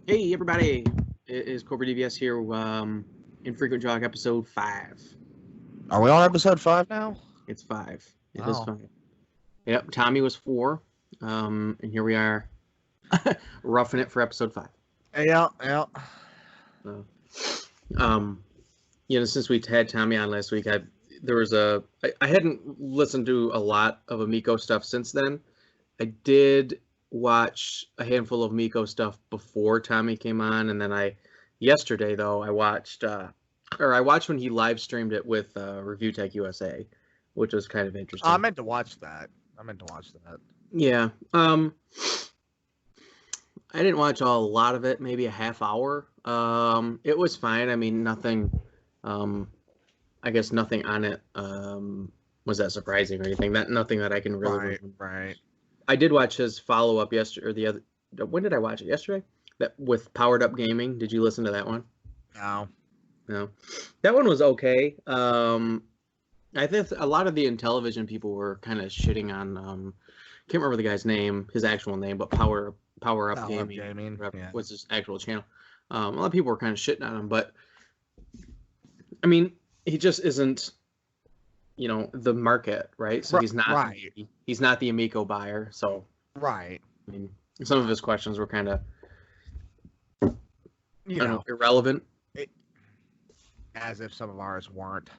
Hey everybody, it is Cobra DVS here. Infrequent Jog episode 5. Are we on episode 5 now? It's 5. It is Oh. 5. Yep, Tommy was 4. And here we are, roughing it for episode 5. Yeah. So, since we had Tommy on last week, I hadn't listened to a lot of Amico stuff since then. I did watch a handful of Miko stuff before Tommy came on, and then yesterday though I watched when he live streamed it with Review Tech USA, which was kind of interesting. I meant to watch that. Yeah. I didn't watch a lot of it, maybe a half hour. It was fine. I mean, nothing. I guess nothing on it was that surprising or anything. Nothing that I can really. Right. I did watch his follow-up yesterday, or the other. When did I watch it? Yesterday? That with Powered Up Gaming. Did you listen to that one? No. That one was okay. I think a lot of the Intellivision people were kind of shitting on. Can't remember the guy's name, his actual name, but Power Up Gaming was his actual channel. A lot of people were kind of shitting on him, but I mean, he just isn't. The market, right? So he's not right. He's not the Amico buyer. So right. I mean, some of his questions were kind of irrelevant. As if some of ours weren't.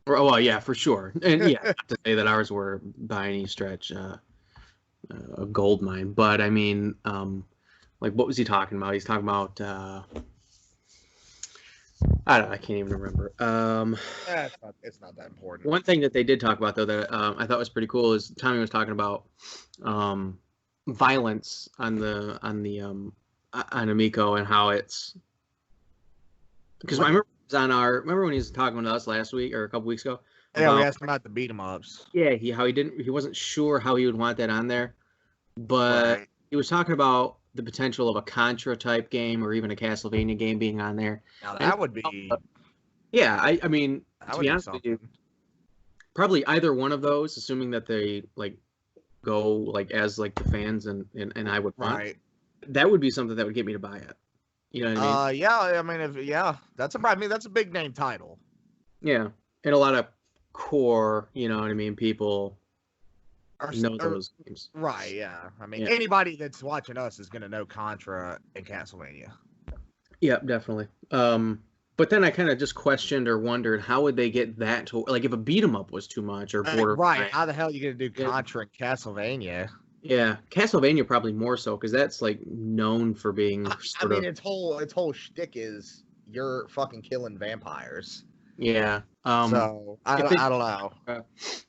Well, yeah, for sure. And yeah, not to say that ours were by any stretch a gold mine, but I mean, like what was he talking about? He's talking about I don't know. I can't even remember. It's not that important. One thing that they did talk about, though, that I thought was pretty cool is Tommy was talking about violence on Amico and how it's because I remember remember when he was talking to us last week or a couple weeks ago. Yeah, we asked him about the beat 'em ups. Yeah, he wasn't sure how he would want that on there, but he was talking about the potential of a Contra type game or even a Castlevania game being on there. Now that would be. Yeah, I mean, to be honest with you, probably either one of those, assuming that they go as the fans and I would want. Right. That would be something that would get me to buy it. You know what I mean? Yeah. I mean, that's a big name title. Yeah, and a lot of core, you know what I mean, people. Know those games. Right, yeah. I mean, anybody that's watching us is going to know Contra and Castlevania. Yeah, definitely. But then I kind of just questioned or wondered how would they get that to if a beat 'em up was too much or border. Right, how the hell are you going to do Contra and Castlevania? Yeah, Castlevania probably more so because that's known for being. Its whole shtick is you're fucking killing vampires. Yeah. So I don't know.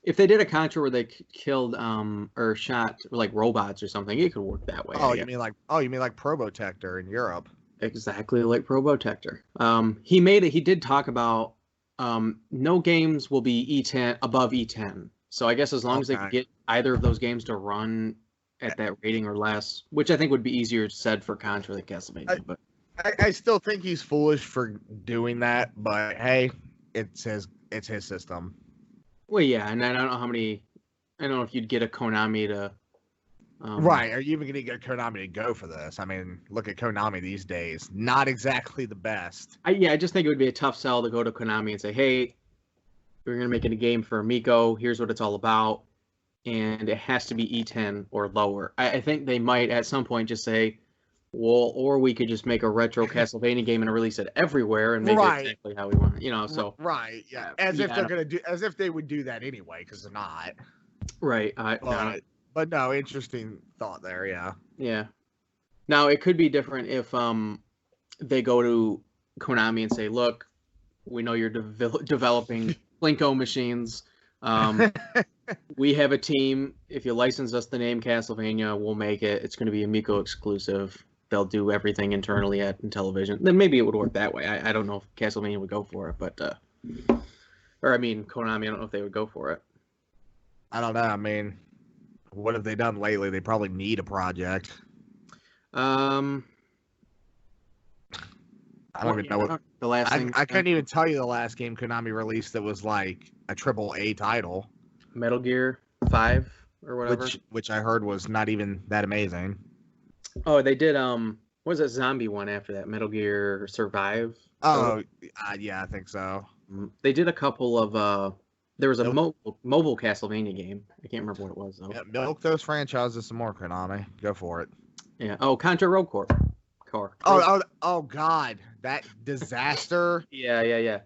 If they did a Contra where they killed or shot robots or something, it could work that way. You mean like Probotector in Europe? Exactly like Probotector. He did talk about no games will be E10 above E10. So I guess as long as they could get either of those games to run at that rating or less, which I think would be easier said for Contra than Castlevania. But I still think he's foolish for doing that, but hey, it's his system. Well, yeah, and I don't know if you'd get a Konami to. Right, are you even going to get Konami to go for this? I mean, look at Konami these days. Not exactly the best. I just think it would be a tough sell to go to Konami and say, hey, we're going to make it a game for Amico. Here's what it's all about. And it has to be E10 or lower. I think they might at some point just say, well, or we could just make a retro Castlevania game and release it everywhere and make it exactly how we want it. So right, yeah. As if they would do that anyway, because they're not. Right. But no, interesting thought there, yeah. Yeah. Now it could be different if they go to Konami and say, look, we know you're developing Plinko machines. We have a team. If you license us the name Castlevania, we'll make it. It's going to be Amico exclusive. They'll do everything internally at Intellivision. Then maybe it would work that way. I don't know if Castlevania would go for it, but Konami, I don't know if they would go for it. I don't know. I mean, what have they done lately? They probably need a project. I don't even know what the last thing. I couldn't even tell you the last game Konami released that was like a AAA title. Metal Gear 5 or whatever. Which I heard was not even that amazing. Oh, they did what was that zombie one after that? Metal Gear Survive? Oh, yeah, I think so. They did a couple of there was a mobile Castlevania game. I can't remember what it was though. Yeah, milk those franchises some more, Konami. Go for it. Yeah. Oh, Contra Road Corps. Oh God, that disaster. Yeah.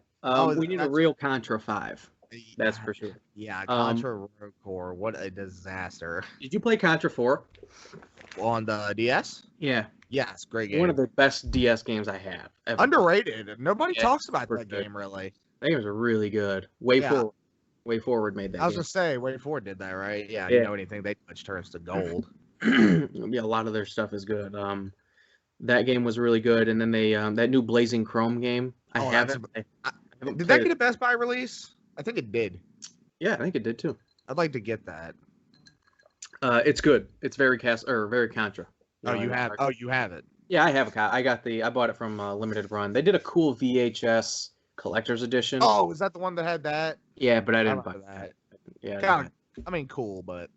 We need a real Contra 5. That's for sure. Yeah, Contra Road Corps. What a disaster. Did you play Contra 4? On the DS? Yeah. Yes, great game. One of the best DS games I have ever. Underrated. Nobody talks about that game, really. That game was really good. Way Forward made that. I was going to say, Way Forward did that, right? Yeah, you know anything they touch turns to gold. Yeah, a lot of their stuff is good. That game was really good. And then they that new Blazing Chrome game, I haven't did that get a Best Buy release? I think it did. Yeah, I think it did too. I'd like to get that. It's good. It's very very Contra. You have it. Yeah, I have a copy. I bought it from Limited Run. They did a cool VHS collector's edition. Oh, is that the one that had that? Yeah, but I didn't buy that. Yeah. Cool, but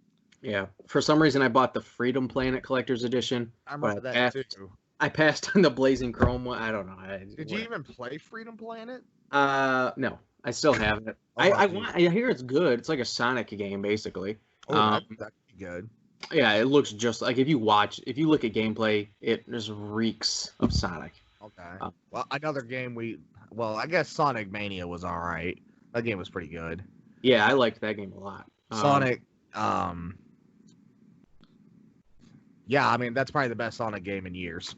yeah. For some reason, I bought the Freedom Planet collector's edition. I remember that too. I passed on the Blazing Chrome one. I don't know. Did you even play Freedom Planet? No. I still have it. I hear it's good. It's like a Sonic game, basically. That'd be good. Yeah, it looks just like if you look at gameplay, it just reeks of Sonic. Okay. Well, another game I guess Sonic Mania was all right. That game was pretty good. Yeah, I liked that game a lot. Sonic, yeah, I mean, that's probably the best Sonic game in years.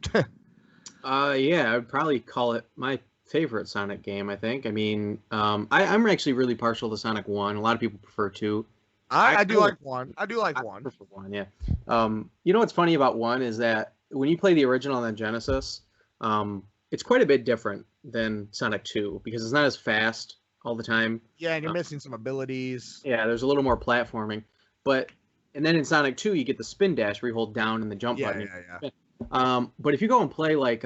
Yeah, I'd probably call it my favorite Sonic game, I think. I mean, I'm actually really partial to Sonic 1. A lot of people prefer 2. I do like 1. I prefer 1, yeah. You know what's funny about 1 is that when you play the original on the Genesis, it's quite a bit different than Sonic 2 because it's not as fast all the time. Yeah, and you're missing some abilities. Yeah, there's a little more platforming. And then in Sonic 2, you get the spin dash where you hold down and the jump button. Yeah. But if you go and play like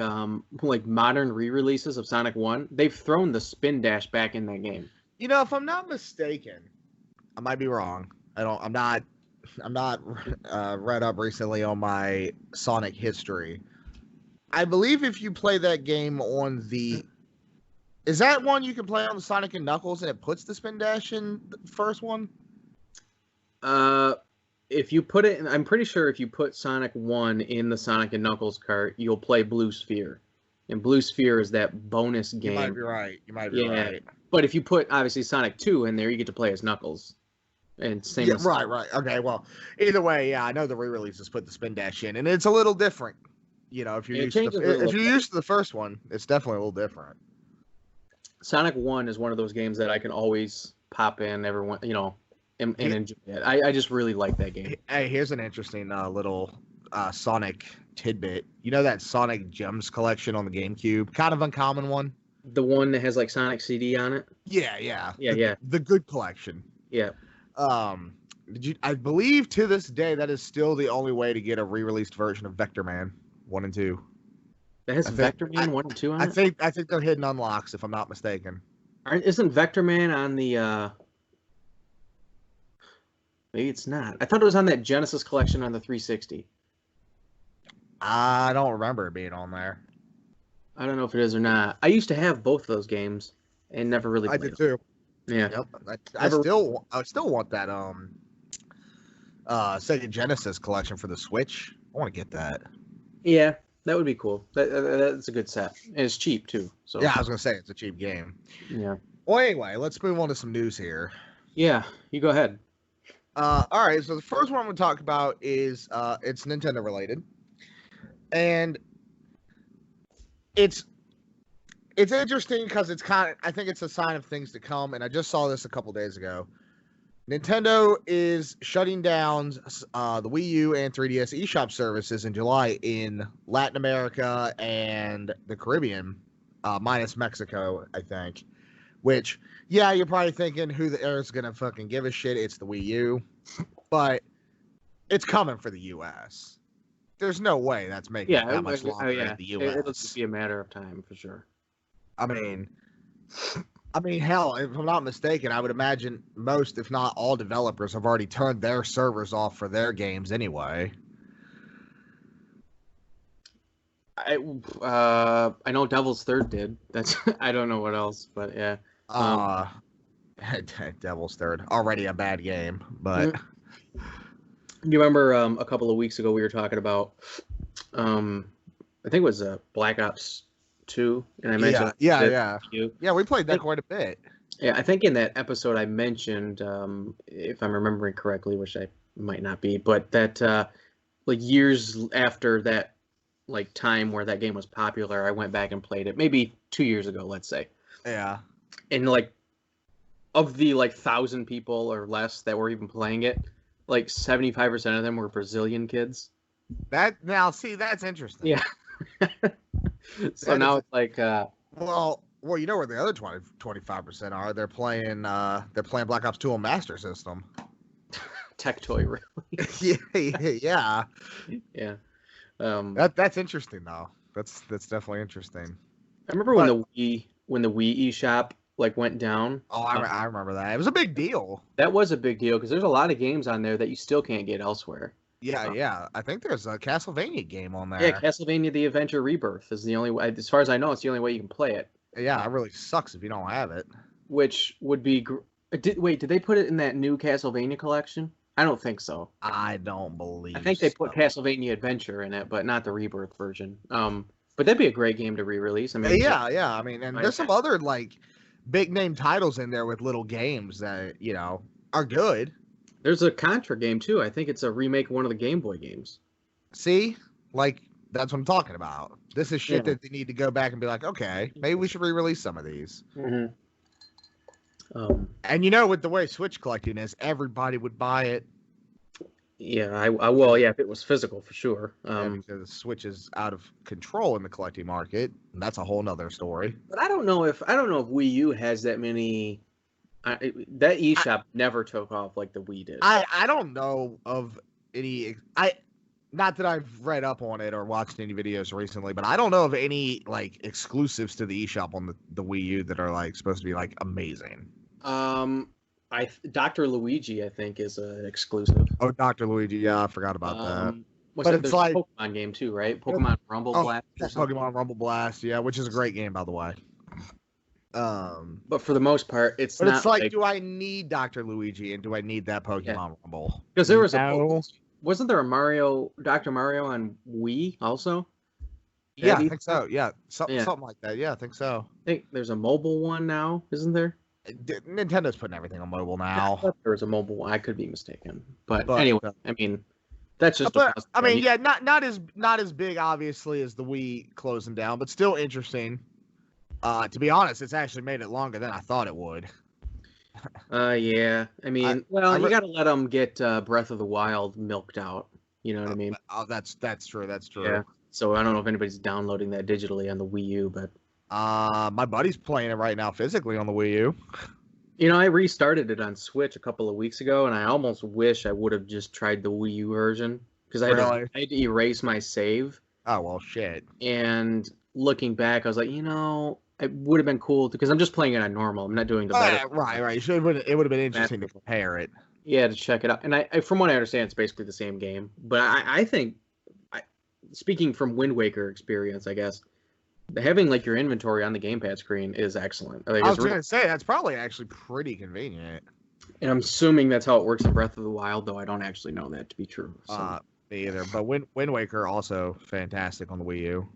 modern re-releases of Sonic 1, they've thrown the spin dash back in that game. You know, if I'm not mistaken, I might be wrong. I'm not read up recently on my Sonic history. I believe if you play that game on is that one you can play on the Sonic and Knuckles and it puts the spin dash in the first one? If you put it, I'm pretty sure if you put Sonic 1 in the Sonic and Knuckles cart, you'll play Blue Sphere. And Blue Sphere is that bonus game. You might be right. But if you put, obviously, Sonic 2 in there, you get to play as Knuckles. And same as right. Okay, well, either way, yeah, I know the re-releases put the spin dash in, and it's a little different. You know, if you're used to the first one, it's definitely a little different. Sonic 1 is one of those games that I can always pop in everyone, and enjoy it. I just really like that game. Hey, here's an interesting little Sonic tidbit. You know that Sonic Gems collection on the GameCube? Kind of uncommon one. The one that has like Sonic CD on it? Yeah. The good collection. Yeah. I believe to this day that is still the only way to get a re-released version of Vector Man 1 and 2. That has Vector Man 1 and 2 on it? I think they're hidden unlocks, if I'm not mistaken. Isn't Vector Man on the maybe it's not. I thought it was on that Genesis collection on the 360. I don't remember it being on there. I don't know if it is or not. I used to have both of those games and never really played them. I did too. Yeah. Yep. I still want that Sega Genesis collection for the Switch. I want to get that. Yeah, that would be cool. That's a good set. And it's cheap too. So yeah, I was gonna say it's a cheap game. Yeah. Well, anyway, let's move on to some news here. Yeah, you go ahead. All right, so the first one I'm going to talk about is it's Nintendo related, and it's interesting because I think it's a sign of things to come, and I just saw this a couple days ago. Nintendo is shutting down the Wii U and 3DS eShop services in July in Latin America and the Caribbean, minus Mexico, I think. Which, yeah, you're probably thinking who the air is going to fucking give a shit. It's the Wii U. But it's coming for the U.S. There's no way that's making it that much longer in the U.S. It'll just be a matter of time for sure. I mean, hell, if I'm not mistaken, I would imagine most, if not all, developers have already turned their servers off for their games anyway. I know Devil's Third did. That's I don't know what else, but yeah. Devil's Third, already a bad game, but you remember a couple of weeks ago we were talking about I think it was Black Ops 2, and I mentioned yeah, we played that quite a bit. Yeah, I think in that episode I mentioned, if I'm remembering correctly, which I might not be, but that like years after that, like time where that game was popular, I went back and played it. Maybe 2 years ago, let's say. Yeah. And like of the like 1,000 people or less that were even playing it, like 75% of them were Brazilian kids. That's interesting. Yeah. So now it's like well, you know where the other 25% are. They're playing Black Ops 2 on Master System. Tech toy, really. Yeah. Yeah. That's interesting though. That's definitely interesting. I remember when the Wii eShop like went down. Oh, I remember that. It was a big deal. That was a big deal because there's a lot of games on there that you still can't get elsewhere. Yeah. I think there's a Castlevania game on there. Yeah, Castlevania: The Adventure Rebirth is the only way. As far as I know, it's the only way you can play it. Yeah, it really sucks if you don't have it. Which would be. Did they put it in that new Castlevania collection? I don't think so. I don't believe. I think they put Castlevania Adventure in it, but not the Rebirth version. But that'd be a great game to re-release. I mean, yeah. I mean, and there's some other like big name titles in there with little games that are good. There's a Contra game too. I think it's a remake of one of the Game Boy games. See, like that's what I'm talking about. This is shit that they need to go back and be like, okay, maybe we should re-release some of these. Mm-hmm. And with the way Switch collecting is, everybody would buy it. Yeah, I will. Yeah, if it was physical, for sure. Because Switch is out of control in the collecting market, and that's a whole nother story. But I don't know if Wii U has that many. That eShop never took off like the Wii did. I don't know of any. Not that I've read up on it or watched any videos recently, but I don't know of any like exclusives to the eShop on the Wii U that are like supposed to be like amazing. Dr. Luigi, I think, is an exclusive. Oh, Dr. Luigi, yeah, I forgot about that. But it's like a Pokemon game too, right? Pokemon Rumble Blast. Pokemon Rumble Blast, yeah, which is a great game, by the way. But for the most part, it's not. But it's like, do I need Dr. Luigi and do I need that Pokemon Rumble? Because there was wasn't there a Dr. Mario on Wii also? Yeah, I think so. Yeah, something like that. Yeah, I think so. I think there's a mobile one now, isn't there? Nintendo's putting everything on mobile now. I thought there was a mobile one. I could be mistaken, but anyway, I mean, that's just. Not as big, obviously, as the Wii closing down, but still interesting. To be honest, it's actually made it longer than I thought it would. Yeah. I mean, you got to let them get Breath of the Wild milked out. You know what I mean? Oh, that's true. That's true. Yeah. So I don't know if anybody's downloading that digitally on the Wii U, but. My buddy's playing it right now physically on the Wii U. I restarted it on Switch a couple of weeks ago, and I almost wish I would have just tried the Wii U version because I had to erase my save. Oh well, shit. And looking back, I was like, it would have been cool because I'm just playing it on normal. I'm not doing the better. Right. So it would have been interesting to compare it. Yeah, to check it out. And I from what I understand, it's basically the same game. But I think, speaking from Wind Waker experience, I guess, having like your inventory on the gamepad screen is excellent. I was going to say that's probably actually pretty convenient. And I'm assuming that's how it works in Breath of the Wild, though I don't actually know that to be true. So. Me either. But Wind Waker also fantastic on the Wii U.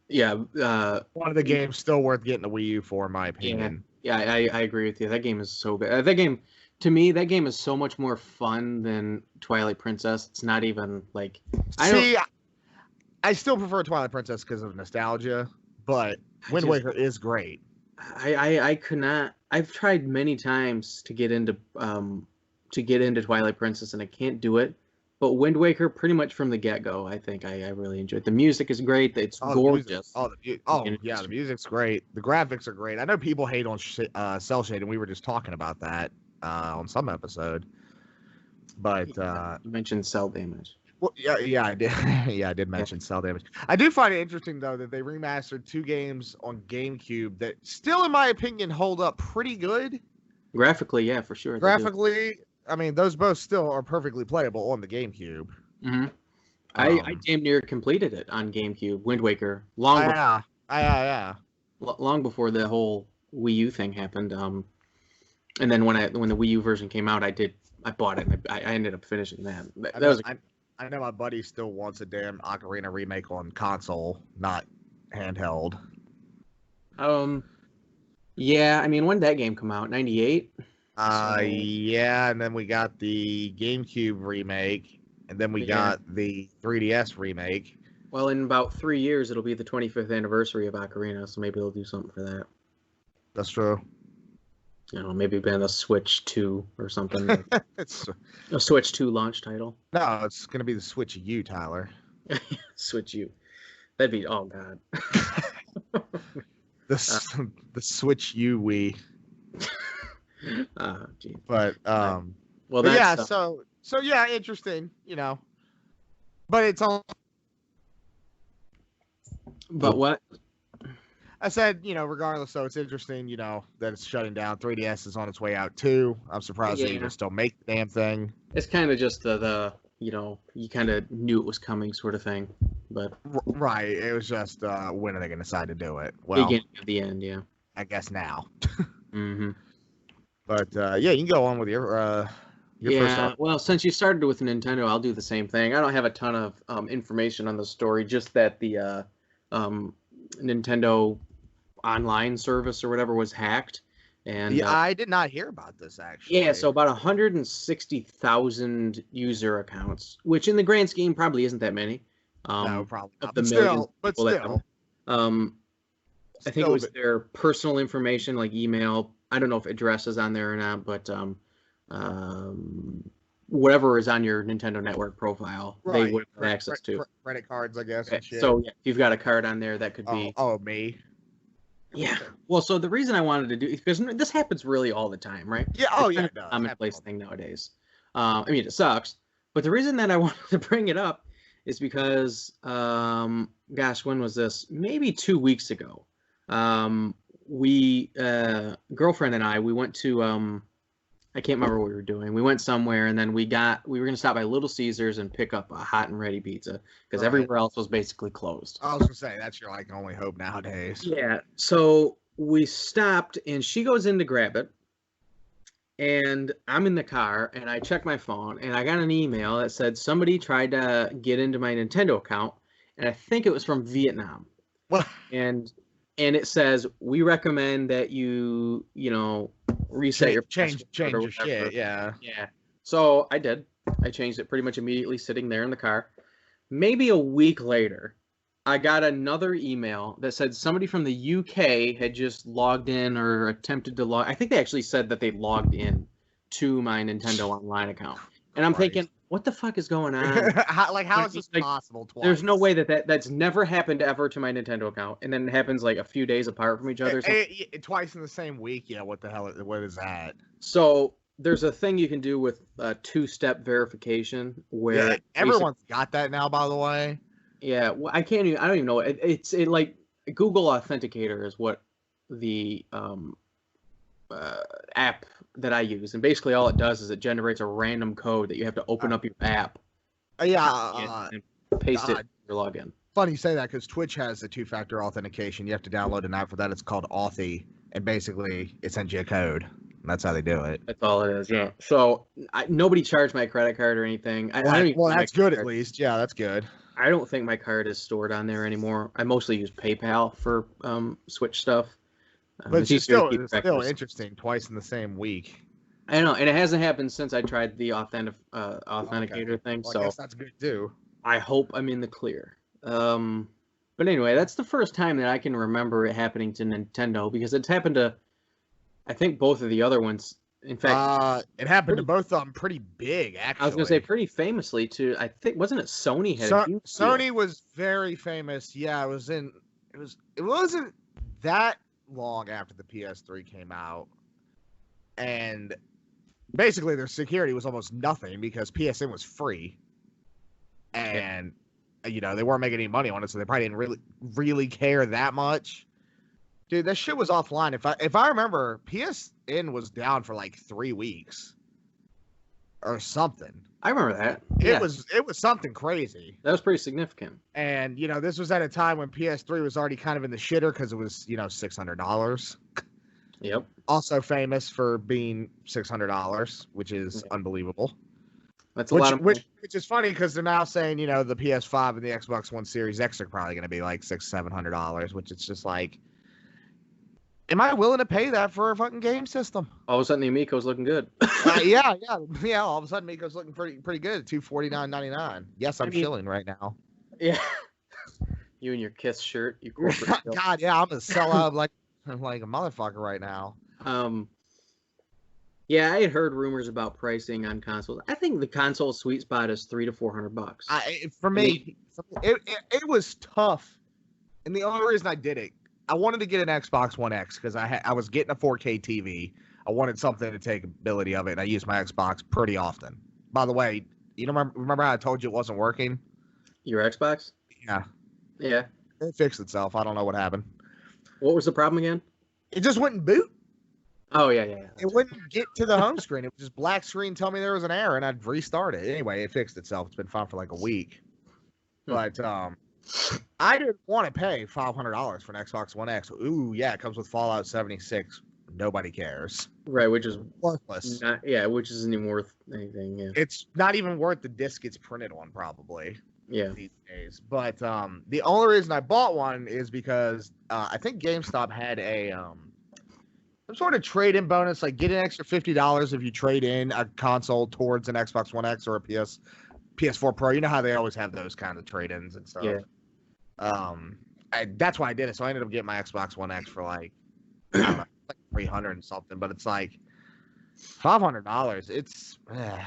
Yeah. One of the games still worth getting the Wii U for, in my opinion. Yeah, I agree with you. That game is so good. To me, that game is so much more fun than Twilight Princess. It's not even like... I still prefer Twilight Princess because of nostalgia, but Wind Waker is great. I could not... I've tried many times to get into Twilight Princess, and I can't do it. But Wind Waker, pretty much from the get-go, I think I really enjoy it. The music is great. It's gorgeous. The music's great. The graphics are great. I know people hate on cell shading. We were just talking about that on some episode. But you mentioned cell damage. Well, yeah, I did. Yeah, I did mention cell damage. I do find it interesting though that they remastered 2 games on Gamecube that still, in my opinion, hold up pretty good. Graphically, yeah, for sure. Graphically, I mean, those both still are perfectly playable on the Gamecube. Mm-hmm. I damn near completed it on GameCube, Wind Waker, long before the whole Wii U thing happened. And then when the Wii U version came out, I bought it, and I ended up finishing that. I know my buddy still wants a damn Ocarina remake on console, not handheld. Yeah, I mean, when did that game come out? 98? Yeah, and then we got the GameCube remake, and then we got the 3DS remake. Well, in about 3 years, it'll be the 25th anniversary of Ocarina, so maybe they'll do something for that. That's true. You know, maybe been a Switch 2 or something. It's a Switch 2 launch title. No, it's going to be the Switch U, Tyler. Switch U. That'd be, oh, God. The Switch U Wii. Geez. But, well, but yeah, so yeah, interesting, you know. But it's all. But what? I said, you know, regardless, so it's interesting, you know, that it's shutting down. 3DS is on its way out too. I'm surprised they even still make the damn thing. It's kind of just the you know, you kind of knew it was coming sort of thing, but right. It was just when are they going to decide to do it? Well, beginning of the end, yeah. I guess now. Mm-hmm. But yeah, you can go on with your first one. Well, since you started with Nintendo, I'll do the same thing. I don't have a ton of information on the story, just that the Nintendo online service or whatever was hacked. And yeah, I did not hear about this actually. Yeah, so about 160,000 user accounts, which in the grand scheme probably isn't that many. No, probably not. But still. I think it was their personal information, like email. I don't know if address is on there or not, but whatever is on your Nintendo Network profile, they would have access to. Credit cards, I guess. And shit. So yeah, if you've got a card on there, that could be. Oh, me. Yeah. Well, so the reason I wanted to do is because this happens really all the time, right? Yeah. Oh, it's yeah. a commonplace thing nowadays. I mean, it sucks, but the reason that I wanted to bring it up is because, gosh, when was this? Maybe 2 weeks ago. We, girlfriend and I, we went to, I can't remember what we were doing. We went somewhere, and then we were going to stop by Little Caesars and pick up a hot and ready pizza because everywhere else was basically closed. I was going to say, that's your like only hope nowadays. Yeah. So we stopped, and she goes in to grab it, and I'm in the car, and I check my phone, and I got an email that said somebody tried to get into my Nintendo account, and I think it was from Vietnam. What? And it says, we recommend that you know, reset your change your shit. Yeah. So I did. I changed it pretty much immediately, sitting there in the car. Maybe a week later, I got another email that said somebody from the UK had just logged in or attempted to log. I think they actually said that they logged in to my Nintendo Online account, and I'm thinking, what the fuck is going on? how is this possible? Twice? There's no way that's never happened ever to my Nintendo account, and then it happens like a few days apart from each other. Twice in the same week. Yeah, what the hell? What is that? So there's a thing you can do with two-step verification where everyone's got that now. By the way. Yeah, well, I don't even know. It's like Google Authenticator is what the app that I use, and basically all it does is it generates a random code that you have to open up your app. And paste it in your login. Funny you say that because Twitch has a two-factor authentication. You have to download an app for that. It's called Authy, and basically it sends you a code. And that's how they do it. That's all it is. Yeah. So nobody charged my credit card or anything. Well, that's good at least. Yeah, that's good. I don't think my card is stored on there anymore. I mostly use PayPal for Switch stuff. But it's still interesting. Twice in the same week. I know, and it hasn't happened since I tried the authenticator thing. Well, so I guess that's good too. I hope I'm in the clear. But anyway, that's the first time that I can remember it happening to Nintendo, because it's happened to, I think, both of the other ones. In fact, it happened to both of them pretty big, actually. I was going to say pretty famously too. I think, wasn't it Sony had a huge Sony deal? was very famous. Yeah, it wasn't that long after the PS3 came out. And basically their security was almost nothing because PSN was free. And you know, they weren't making any money on it, so they probably didn't really care that much. Dude, that shit was offline. If I remember, PSN was down for like 3 weeks. or something. I remember that. It was something crazy. That was pretty significant. And this was at a time when PS3 was already kind of in the shitter because it was $600. Yep. Also famous for being $600, which is unbelievable. That's a lot of money. Which is funny because they're now saying the PS5 and the Xbox One Series X are probably going to be like $600-$700, which it's just like, am I willing to pay that for a fucking game system? All of a sudden, the Amico's looking good. Yeah. All of a sudden, Amico's looking pretty good at $249.99. Yes, I'm chilling right now. Yeah. You and your Kiss shirt, you corporate. God, yeah, I'm gonna sell out like a motherfucker right now. Yeah, I had heard rumors about pricing on consoles. I think the console sweet spot is $300 to $400. For me, it was tough, and the only reason I did it, I wanted to get an Xbox One X because I was getting a 4K TV. I wanted something to take ability of it, and I use my Xbox pretty often. By the way, remember how I told you it wasn't working? Your Xbox? Yeah. Yeah. It fixed itself. I don't know what happened. What was the problem again? It just wouldn't boot. Oh, yeah. It wouldn't get to the home screen. It was just black screen, tell me there was an error, and I'd restart it. Anyway, it fixed itself. It's been fine for like a week. But I didn't want to pay $500 for an Xbox One X. Ooh, yeah, it comes with Fallout 76. Nobody cares. Right, which is worthless. Which isn't even worth anything. Yeah. It's not even worth the disc it's printed on, probably. Yeah. These days. But the only reason I bought one is because I think GameStop had a some sort of trade-in bonus, like get an extra $50 if you trade in a console towards an Xbox One X or a PS4 Pro. You know how they always have those kind of trade-ins and stuff. Yeah. That's why I did it. So I ended up getting my Xbox One X for like like $300 and something. But it's like $500. It's yeah.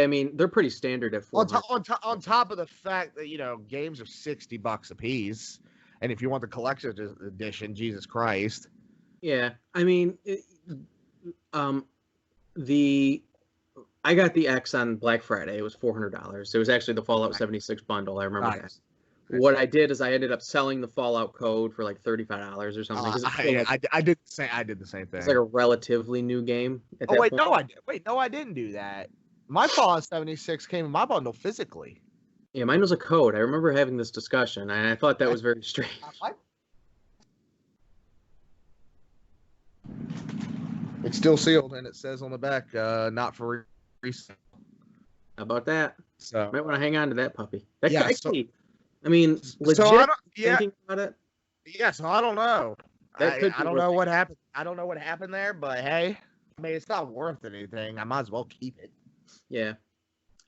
I mean, they're pretty standard at $400. On top of the fact that games are $60 a piece, and if you want the collector's edition, Jesus Christ. Yeah, I mean, I got the X on Black Friday. It was $400. It was actually the Fallout 76 bundle. I remember that. What I did is I ended up selling the Fallout code for like $35 or something. I did the same thing. It's like a relatively new game. No, I didn't do that. My Fallout 76 came in my bundle physically. Yeah, mine was a code. I remember having this discussion, and I thought that was very strange. It's still sealed, and it says on the back, not for resale. How about that? So might want to hang on to that puppy. I mean, legit thinking about it. Yeah, so I don't know. I don't know what happened. I don't know what happened there, but hey, I mean, it's not worth anything. I might as well keep it. Yeah.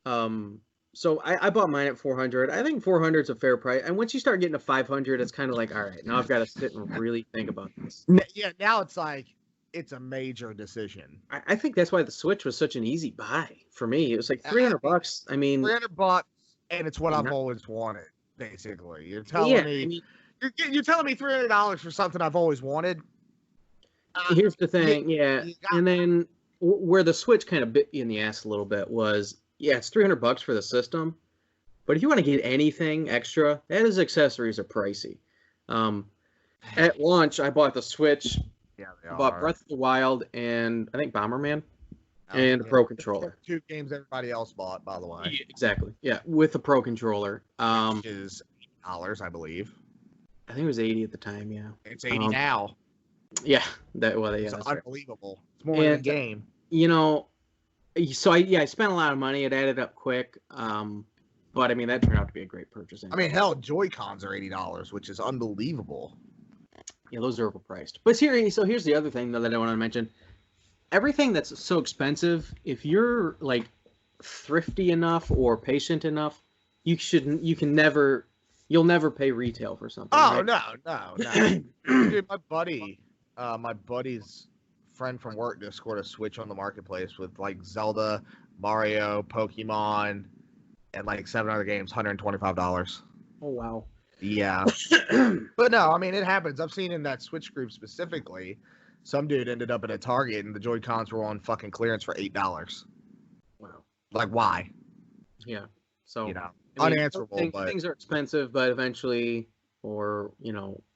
So I bought mine at $400. I think $400 is a fair price. And once you start getting to $500, it's kind of like, all right, now I've got to sit and really think about this. Yeah, now it's like, it's a major decision. I think that's why the Switch was such an easy buy for me. It was like $300. I mean, $300, and it's what I've always wanted. Basically, you're telling me, you're telling me $300 for something I've always wanted. Here's the thing, and then where the Switch kind of bit you in the ass a little bit was, it's $300 for the system, but if you want to get anything extra, his accessories are pricey. At launch, I bought the Switch. Yeah, I bought Breath of the Wild and I think Bomberman and the Pro Controller. Two games everybody else bought, by the way. Yeah, exactly. Yeah, with the Pro Controller. Which is $8, I believe. I think it was $80 at the time. Yeah, it's $80 now. Yeah, it's unbelievable. Right. It's more than a game. So I spent a lot of money. It added up quick. But I mean that turned out to be a great purchase. I mean, hell, Joy-Cons are $80, which is unbelievable. Yeah, those are overpriced. But here's the other thing that I want to mention. Everything that's so expensive, if you're like thrifty enough or patient enough, you'll never pay retail for something. Oh, right? No. Dude, my buddy's friend from work just scored a Switch on the marketplace with like Zelda, Mario, Pokemon, and like 7 other games, $125. Oh, wow. Yeah. But no, I mean, it happens. I've seen in that Switch group specifically, some dude ended up at a Target and the Joy-Cons were on fucking clearance for $8. Wow. Like, why? Yeah. So, unanswerable. Things are expensive, but eventually, or,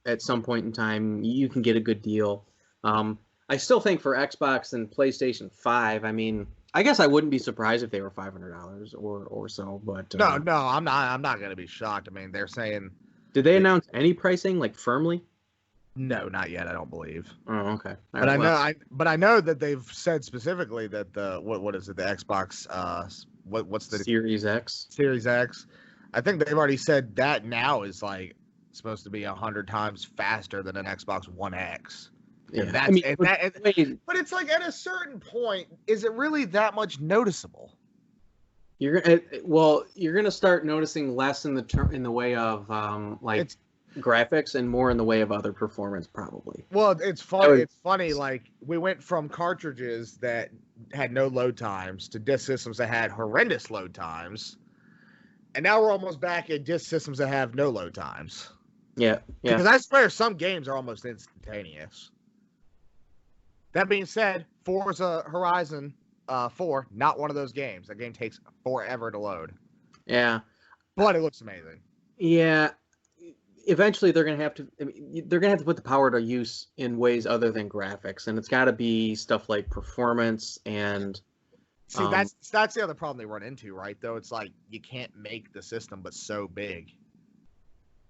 at some point in time, you can get a good deal. I still think for Xbox and PlayStation 5, I mean, I guess I wouldn't be surprised if they were $500 or so, but No, I'm not gonna be shocked. I mean, they're saying. Did they announce any pricing like firmly? No, not yet. I don't believe. Oh, okay. But I know that they've said specifically that the what is it? The Xbox what's the Series X? Series X. I think they've already said that now is like supposed to be 100 times faster than an Xbox One X. Yeah, but it's like at a certain point, is it really that much noticeable? You're gonna start noticing less in the way of graphics and more in the way of other performance, probably. Well, it's funny. It's funny. Like we went from cartridges that had no load times to disc systems that had horrendous load times, and now we're almost back at disc systems that have no load times. Yeah. Because I swear some games are almost instantaneous. That being said, Forza Horizon 4, not one of those games. That game takes forever to load. Yeah. But it looks amazing. Yeah. Eventually, they're gonna have to put the power to use in ways other than graphics, and it's got to be stuff like performance and. See, that's the other problem they run into, right? Though it's like you can't make the system but so big.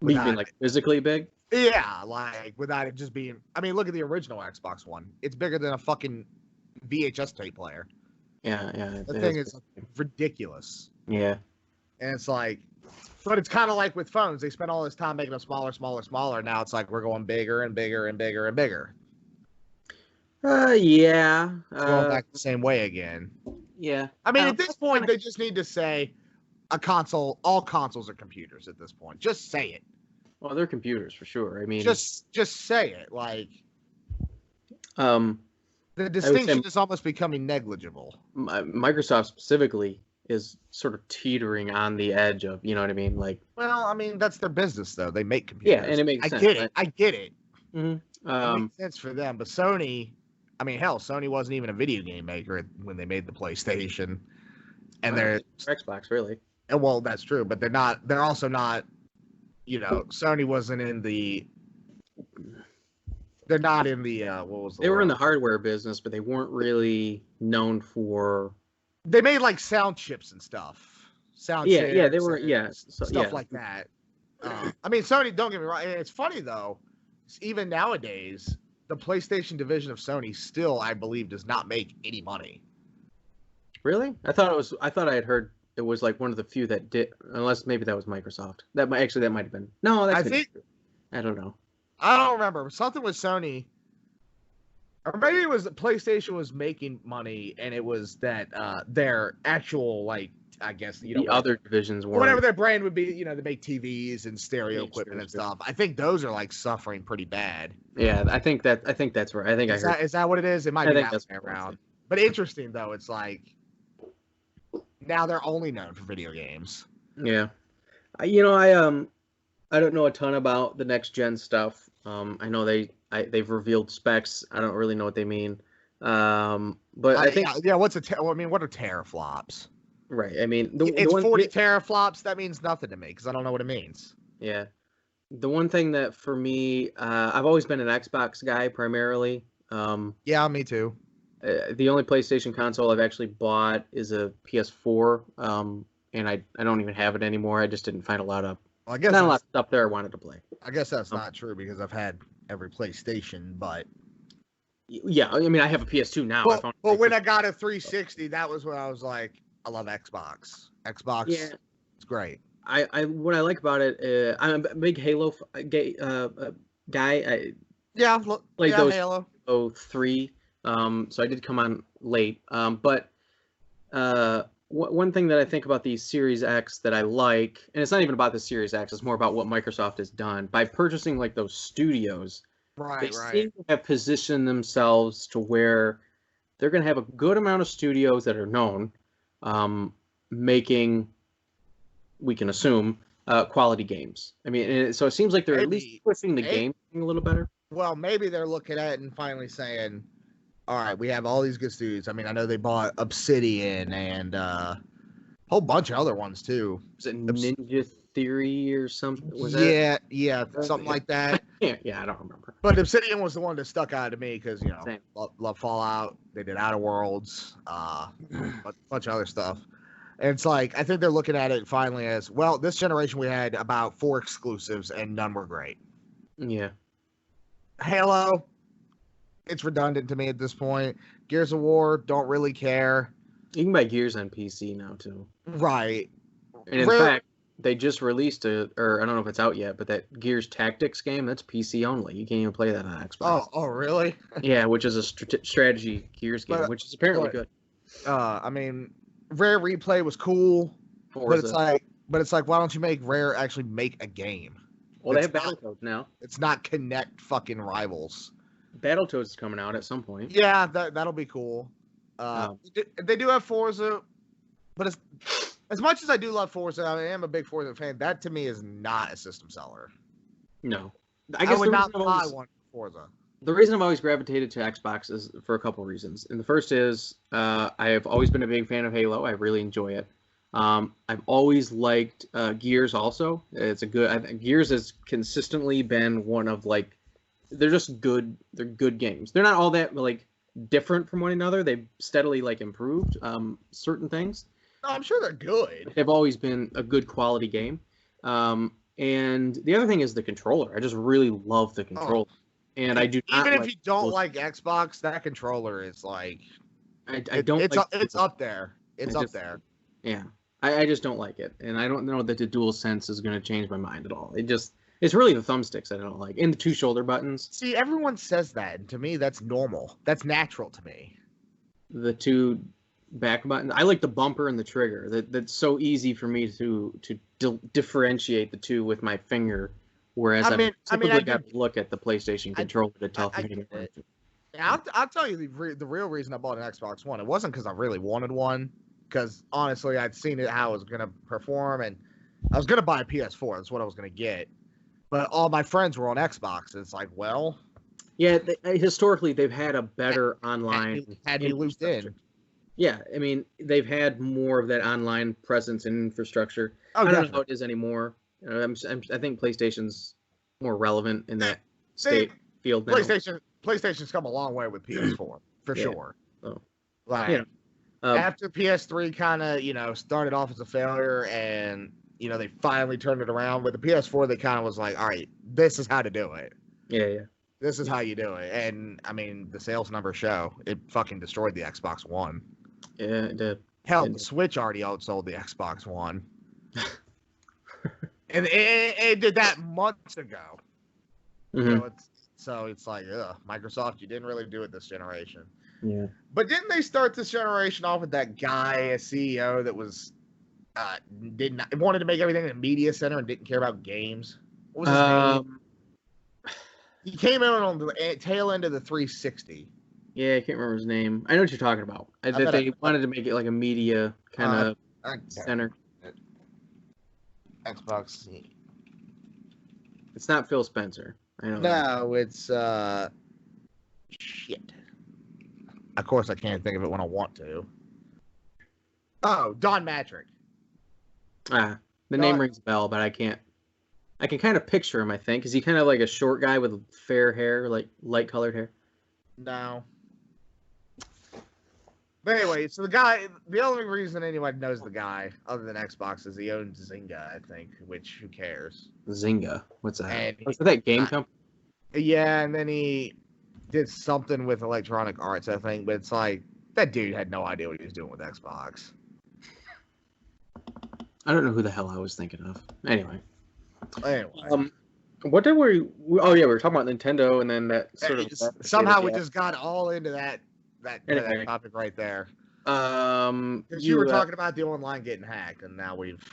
You mean like physically big? Yeah, like without it just being. I mean, look at the original Xbox One. It's bigger than a fucking VHS tape player. Yeah. The thing is ridiculous. Yeah. And it's like, but it's kind of like with phones. They spend all this time making them smaller. Now it's like we're going bigger and bigger and bigger and bigger. Yeah. Going back the same way again. Yeah. I mean, at this point, they just need to say a console. All consoles are computers at this point. Just say it. Well, they're computers for sure. I mean, just say it. Like, the distinction is almost becoming negligible. Microsoft specifically is sort of teetering on the edge of, you know what I mean? Like, well, I mean, that's their business, though. They make computers. Yeah, and it makes sense. I get it. Mm-hmm. It makes sense for them. But Sony, I mean, hell, Sony wasn't even a video game maker when they made the PlayStation, and they're Xbox, really. And well, that's true, but they're not. They're also not. You know, Sony wasn't in the. They're not in the. What was the They were in the hardware business, but they weren't really known for. They made like sound chips and stuff. Yeah, they were. Yeah, stuff like that. I mean, Sony. Don't get me wrong. It's funny though. Even nowadays, the PlayStation division of Sony still, I believe, does not make any money. Really? I thought I had heard it was like one of the few that did. Unless maybe that was Microsoft. That might have been. No, I don't know. I don't remember. Something with Sony. Or maybe it was that PlayStation was making money, and it was that their actual, like, I guess, you know, the other divisions were whatever their brand would be. You know, they make TVs and stereo equipment and stuff. I think those are like suffering pretty bad. Yeah, I think that's right. I think is that what it is? It might be that way around. But interesting though, it's like now they're only known for video games. Yeah, you know, I don't know a ton about the next gen stuff. I know they've revealed specs. I don't really know what they mean. But I think what's what are teraflops? Right. I mean, it's 40 teraflops. That means nothing to me because I don't know what it means. Yeah. The one thing that for me, I've always been an Xbox guy primarily. Yeah, me too. The only PlayStation console I've actually bought is a PS4, and I don't even have it anymore. I just didn't find a lot of not a lot of stuff there I wanted to play. I guess that's not true because I've had every PlayStation, but yeah, I mean I have a PS2 now. But when I got a 360, that was when I was like, I love Xbox. Yeah, it's great. What I like about it, I'm a big Halo guy. Played those Halo 3. So I did come on late. But one thing that I think about the Series X that I like, and it's not even about the Series X, it's more about what Microsoft has done by purchasing like those studios. They seem to have positioned themselves to where they're going to have a good amount of studios that are known, making, we can assume, quality games. I mean, so it seems like they're at least pushing the game a little better. Well, maybe they're looking at it and finally saying, all right, we have all these good studios. I mean, I know they bought Obsidian and a whole bunch of other ones too. Is it Ninja Theory or something. Was yeah, something like that. Yeah, I don't remember. But Obsidian was the one that stuck out to me because, you know, Same. love Fallout. They did Outer Worlds, a bunch of other stuff. And it's like, I think they're looking at it finally as, well, this generation we had about 4 exclusives and none were great. Yeah. Halo, it's redundant to me at this point. Gears of War, don't really care. You can buy Gears on PC now, too. Right. And in fact, they just released or I don't know if it's out yet, but that Gears Tactics game, that's PC only. You can't even play that on Xbox. Oh, really? Yeah, which is a strategy Gears game, which is apparently good. I mean, Rare Replay was cool, Forza. but it's like, why don't you make Rare actually make a game? Well, they have Battletoads now. It's not Connect fucking Rivals. Battletoads is coming out at some point. Yeah, that'll be cool. They do have Forza, but as much as I do love Forza, I am a big Forza fan. That to me is not a system seller. No, I would not buy one for Forza. The reason I've always gravitated to Xbox is for a couple of reasons. And the first is I have always been a big fan of Halo. I really enjoy it. I've always liked Gears also. It's a good. I think Gears has consistently been one of like, they're just good. They're good games. They're not all that like different from one another. They've steadily like improved certain things. Oh, I'm sure they're good. They've always been a good quality game. And the other thing is the controller. I just really love the controller. And I do not even if you don't like Xbox, that controller is like I don't. It's up there. It's up there. Yeah, I just don't like it, and I don't know that the DualSense is going to change my mind at all. It's really the thumbsticks that I don't like, and the 2 shoulder buttons. See, everyone says that, and to me, that's normal. That's natural to me. The 2 back buttons. I like the bumper and the trigger. That's so easy for me to differentiate the 2 with my finger. Whereas I typically got to look at the PlayStation controller to tell if I'm I'll tell you the real reason I bought an Xbox One. It wasn't because I really wanted one. Because honestly, I'd seen it how it was going to perform, and I was going to buy a PS4. That's what I was going to get. But all my friends were on Xbox. It's like, well, yeah. Historically, they've had a better online. Had me looped in. Yeah, I mean, they've had more of that online presence and infrastructure. Oh, I don't know how it is anymore. I think PlayStation's more relevant in that field now. PlayStation's come a long way with PS4 for sure. Oh. Like after PS3 kind of started off as a failure, and they finally turned it around with the PS4. They kind of was like, all right, this is how to do it. Yeah. This is how you do it. And I mean, the sales numbers show it fucking destroyed the Xbox One. Yeah, it did. Hell, the Switch already outsold the Xbox One. And it did that months ago. Mm-hmm. So it's like, Microsoft, you didn't really do it this generation. Yeah. But didn't they start this generation off with that guy, a CEO that was wanted to make everything in a media center and didn't care about games? What was his name? He came in on the tail end of the 360. Yeah, I can't remember his name. I know what you're talking about. They wanted to make it like a media kind of center. Xbox. It's not Phil Spencer. I know. No, it's shit. Of course, I can't think of it when I want to. Oh, Don Matrick. The name rings a bell, but I can't. I can kind of picture him. I think is he kind of like a short guy with fair hair, like light colored hair? No. But anyway, so the only reason anyone knows the guy other than Xbox is he owns Zynga, I think, which who cares? Zynga? What's that? And was that game company? Yeah, and then he did something with Electronic Arts, I think, but it's like that dude had no idea what he was doing with Xbox. I don't know who the hell I was thinking of. Anyway. What did we? Oh yeah, we were talking about Nintendo, and then that sort of somehow we just got all into that topic right there. You were talking about the online getting hacked, and now we've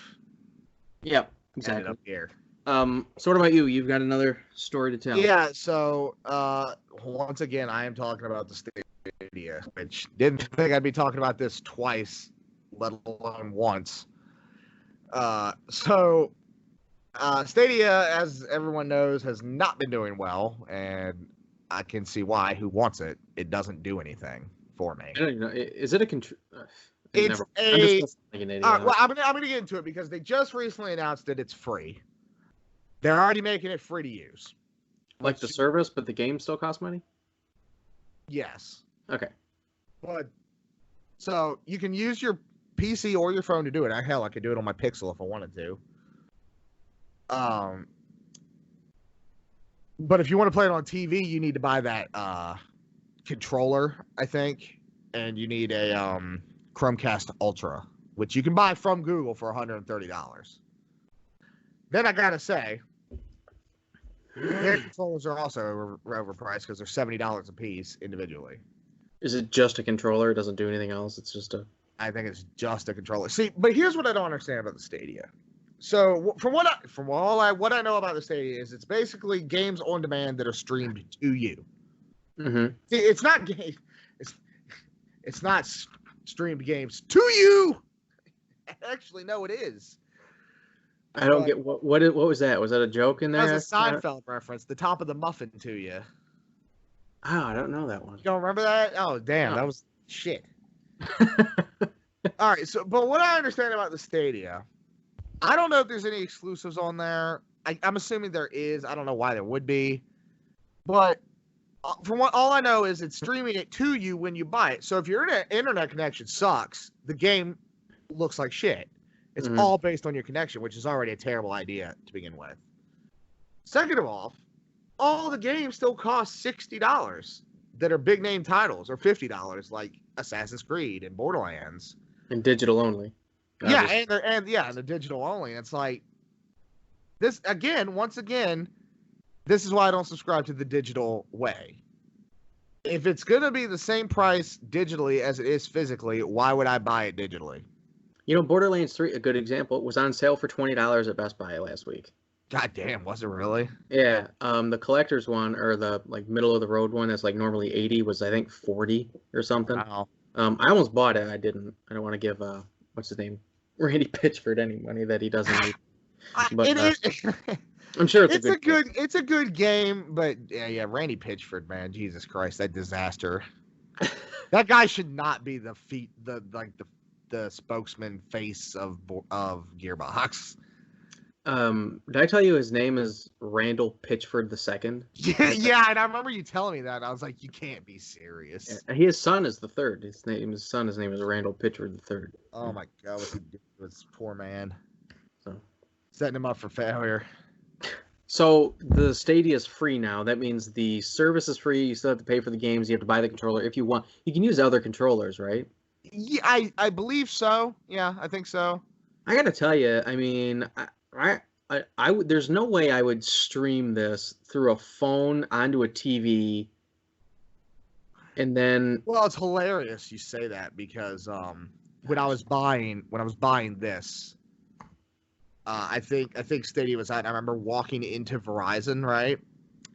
exactly up here. So what about you? You've got another story to tell. Yeah. So once again, I am talking about the Stadia, which didn't think I'd be talking about this twice, let alone once. Stadia, as everyone knows, has not been doing well, and I can see why. Who wants it? It doesn't do anything for me. I don't even know. Is it It's never. a. I'm just like an idiot. Well, I'm gonna get into it because they just recently announced that it's free. They're already making it free to use. Like the service, but the game still costs money? Yes. Okay. But so you can use your PC or your phone to do it. Hell, I could do it on my Pixel if I wanted to. But if you want to play it on TV, you need to buy that controller, I think, and you need a Chromecast Ultra, which you can buy from Google for $130. Then I gotta say, their controllers are also overpriced because they're $70 a piece individually. Is it just a controller? It doesn't do anything else? It's just a... I think it's just a controller. See, but here's what I don't understand about the Stadia. So what I know about the Stadia is it's basically games on demand that are streamed to you. Mm-hmm. See, it's not game. It's not streamed games to you. Actually, no, it is. I don't get what was that? Was that a joke in there? That's a Seinfeld reference. The top of the muffin to you. Oh, I don't know that one. You don't remember that? Oh, damn, No. that was shit. All right, but what I understand about the Stadia, I don't know if there's any exclusives on there. I'm assuming there is. I don't know why there would be, but from all I know is it's streaming it to you when you buy it. So if your internet connection sucks, the game looks like shit. It's all based on your connection, which is already a terrible idea to begin with. Second of all the games still cost $60 that are big name titles, or $50 like Assassin's Creed and Borderlands. And digital only. And the digital only. It's like this again. Once again, this is why I don't subscribe to the digital way. If it's gonna be the same price digitally as it is physically, why would I buy it digitally? You know, Borderlands 3, a good example, was on sale for $20 at Best Buy last week. God damn, was it really? Yeah. The collector's one, or the like middle of the road one, that's like normally 80, was I think 40 or something. Wow. I almost bought it. I didn't. I don't want to give what's his name, Randy Pitchford, any money that he doesn't need. But I'm sure it's a good game, but yeah, Randy Pitchford, man, Jesus Christ, that disaster. That guy should not be the spokesman face of Gearbox. Did I tell you his name is Randall Pitchford II? Yeah, and I remember you telling me that. I was like, you can't be serious. Yeah, his son is the third. His name is Randall Pitchford III. Oh my God, what he did with this poor man. So setting him up for failure. So the Stadia is free now. That means the service is free. You still have to pay for the games. You have to buy the controller if you want. You can use other controllers, right? Yeah, I believe so. Yeah, I think so. I gotta tell you, I mean, I would. There's no way I would stream this through a phone onto a TV, and then. Well, it's hilarious you say that because when I was buying this, I think Stadia was out. I remember walking into Verizon, right,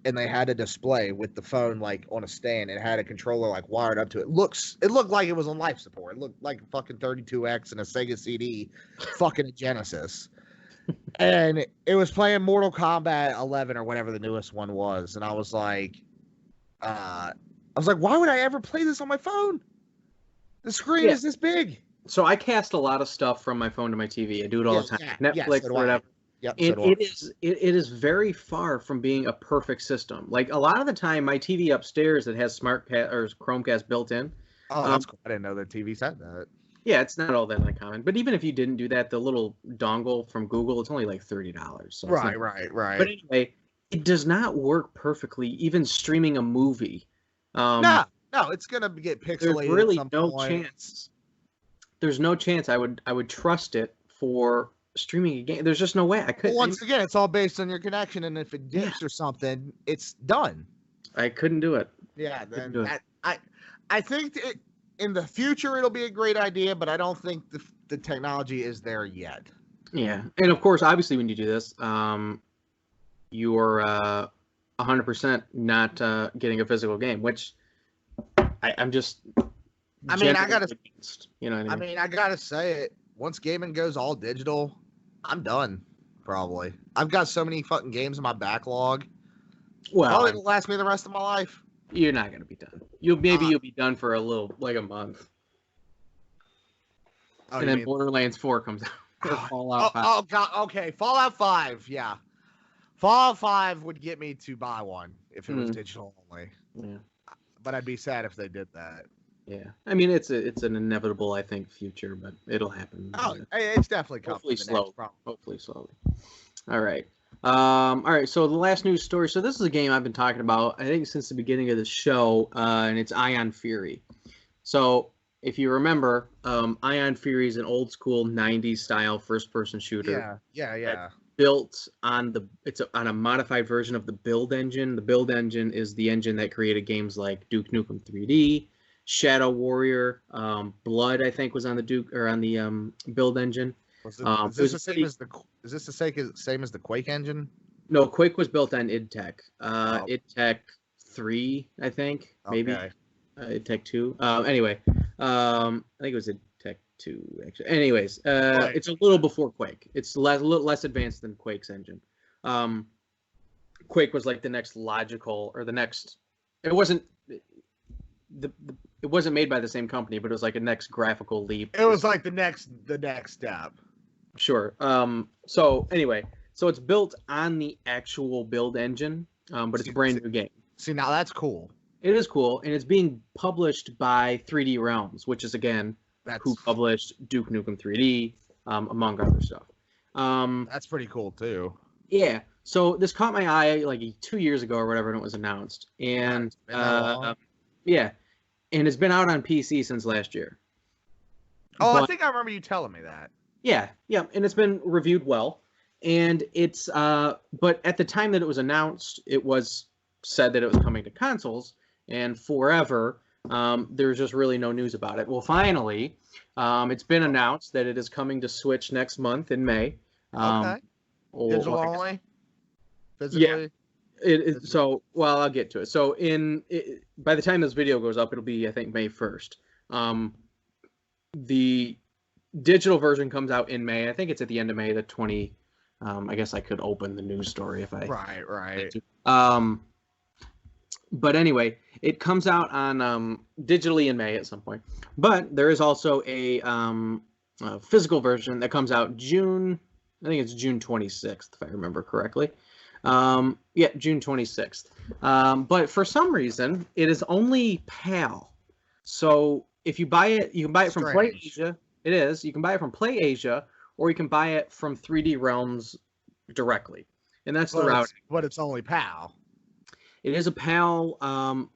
and they had a display with the phone like on a stand. It had a controller like wired up to it. It looked like it was on life support. It looked like a fucking 32X and a Sega CD, fucking a Genesis. And it was playing Mortal Kombat 11 or whatever the newest one was, and I was like, why would I ever play this on my phone? The screen is this big. So I cast a lot of stuff from my phone to my TV. I do it all the time. Netflix, so whatever. Yep, and it is very far from being a perfect system. Like a lot of the time, my TV upstairs that has Chromecast built in. Oh, that's cool. I didn't know that TVs had that. Yeah, it's not all that uncommon. But even if you didn't do that, the little dongle from Google, it's only like $30. So right. But anyway, it does not work perfectly, even streaming a movie. No, it's gonna get pixelated. There's really at some no point. chance. There's no chance I would trust it for streaming a game. There's just no way I could. Well, once again, it's all based on your connection, and if it dips or something, it's done. I couldn't do it. Yeah, then I think in the future it'll be a great idea, but I don't think the technology is there yet. Yeah, and of course, obviously, when you do this, you're 100% not getting a physical game, which I'm just. I mean, I gotta. Against, you know what I mean? I mean, I gotta say it. Once gaming goes all digital, I'm done. Probably. I've got so many fucking games in my backlog. Well, it'll last me the rest of my life. You're not gonna be done. You'll be done for a little, like a month. and then Borderlands 4 comes out. Or Fallout 5. Oh god, okay, Fallout 5, yeah. Fallout 5 would get me to buy one if it was digital only. Yeah. But I'd be sad if they did that. Yeah. I mean, it's an inevitable, I think, future, but it'll happen. Oh, it's definitely coming. Hopefully slowly. Hopefully slowly. All right. All right. So the last news story. So this is a game I've been talking about, I think, since the beginning of the show, and it's Ion Fury. So if you remember, Ion Fury is an old school 90s style first-person shooter. Yeah. Built on on a modified version of the Build engine. The Build engine is the engine that created games like Duke Nukem 3D, Shadow Warrior, Blood. I think was on the Build engine. Is this the same as the Quake engine? No, Quake was built on idTech. idTech 3, I think, maybe. Okay. idTech 2. Anyway, I think it was idTech 2 actually. Anyways, Right. It's a little before Quake. It's a little less advanced than Quake's engine. Quake was like the next logical, or the next. It wasn't it wasn't made by the same company, but it was like a next graphical leap. It was like the next step. Sure. So anyway, so it's built on the actual Build engine, but it's a brand new game. See, now that's cool. It is cool, and it's being published by 3D Realms, which is again who published Duke Nukem 3D, among other stuff. That's pretty cool too. Yeah. So this caught my eye like 2 years ago or whatever, and it was announced, and yeah, and it's been out on PC since last year. Oh, I think I remember you telling me that. Yeah, and it's been reviewed well, and it's but at the time that it was announced, it was said that it was coming to consoles, and forever there's just really no news about it. Well, finally, it's been announced that it is coming to Switch next month in May. Okay. Digital only? Physically? Yeah. So, well, I'll get to it. So, by the time this video goes up, it'll be, I think, May 1st. The digital version comes out in May. I think it's at the end of May, the 20. I guess I could open the news story if I. Right. But anyway, it comes out on digitally in May at some point. But there is also a physical version that comes out June. I think it's June 26th, if I remember correctly. Yeah, June 26th. But for some reason, it is only PAL. So if you buy it, you can buy it from PlayAsia. It is. You can buy it from PlayAsia, or you can buy it from 3D Realms directly. And that's the route. But it's only PAL. It is a PAL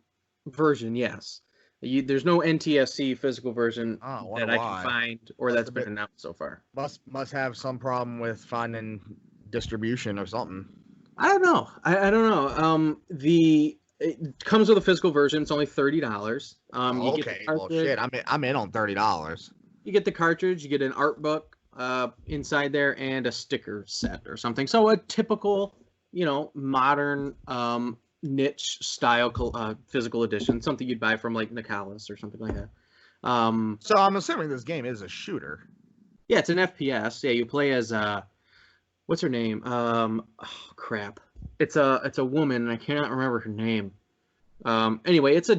version, yes. There's no NTSC physical version that I can find, or that's been announced so far. Must have some problem with finding distribution or something. I don't know. I don't know. It comes with a physical version. It's only $30. Okay. Well, shit. I'm in on $30. You get the cartridge. You get an art book inside there, and a sticker set or something. So a typical, modern niche style physical edition, something you'd buy from like Nicalis or something like that. So I'm assuming this game is a shooter. Yeah, it's an FPS. Yeah, you play as what's her name? Crap. It's a woman, and I cannot remember her name. Anyway, it's a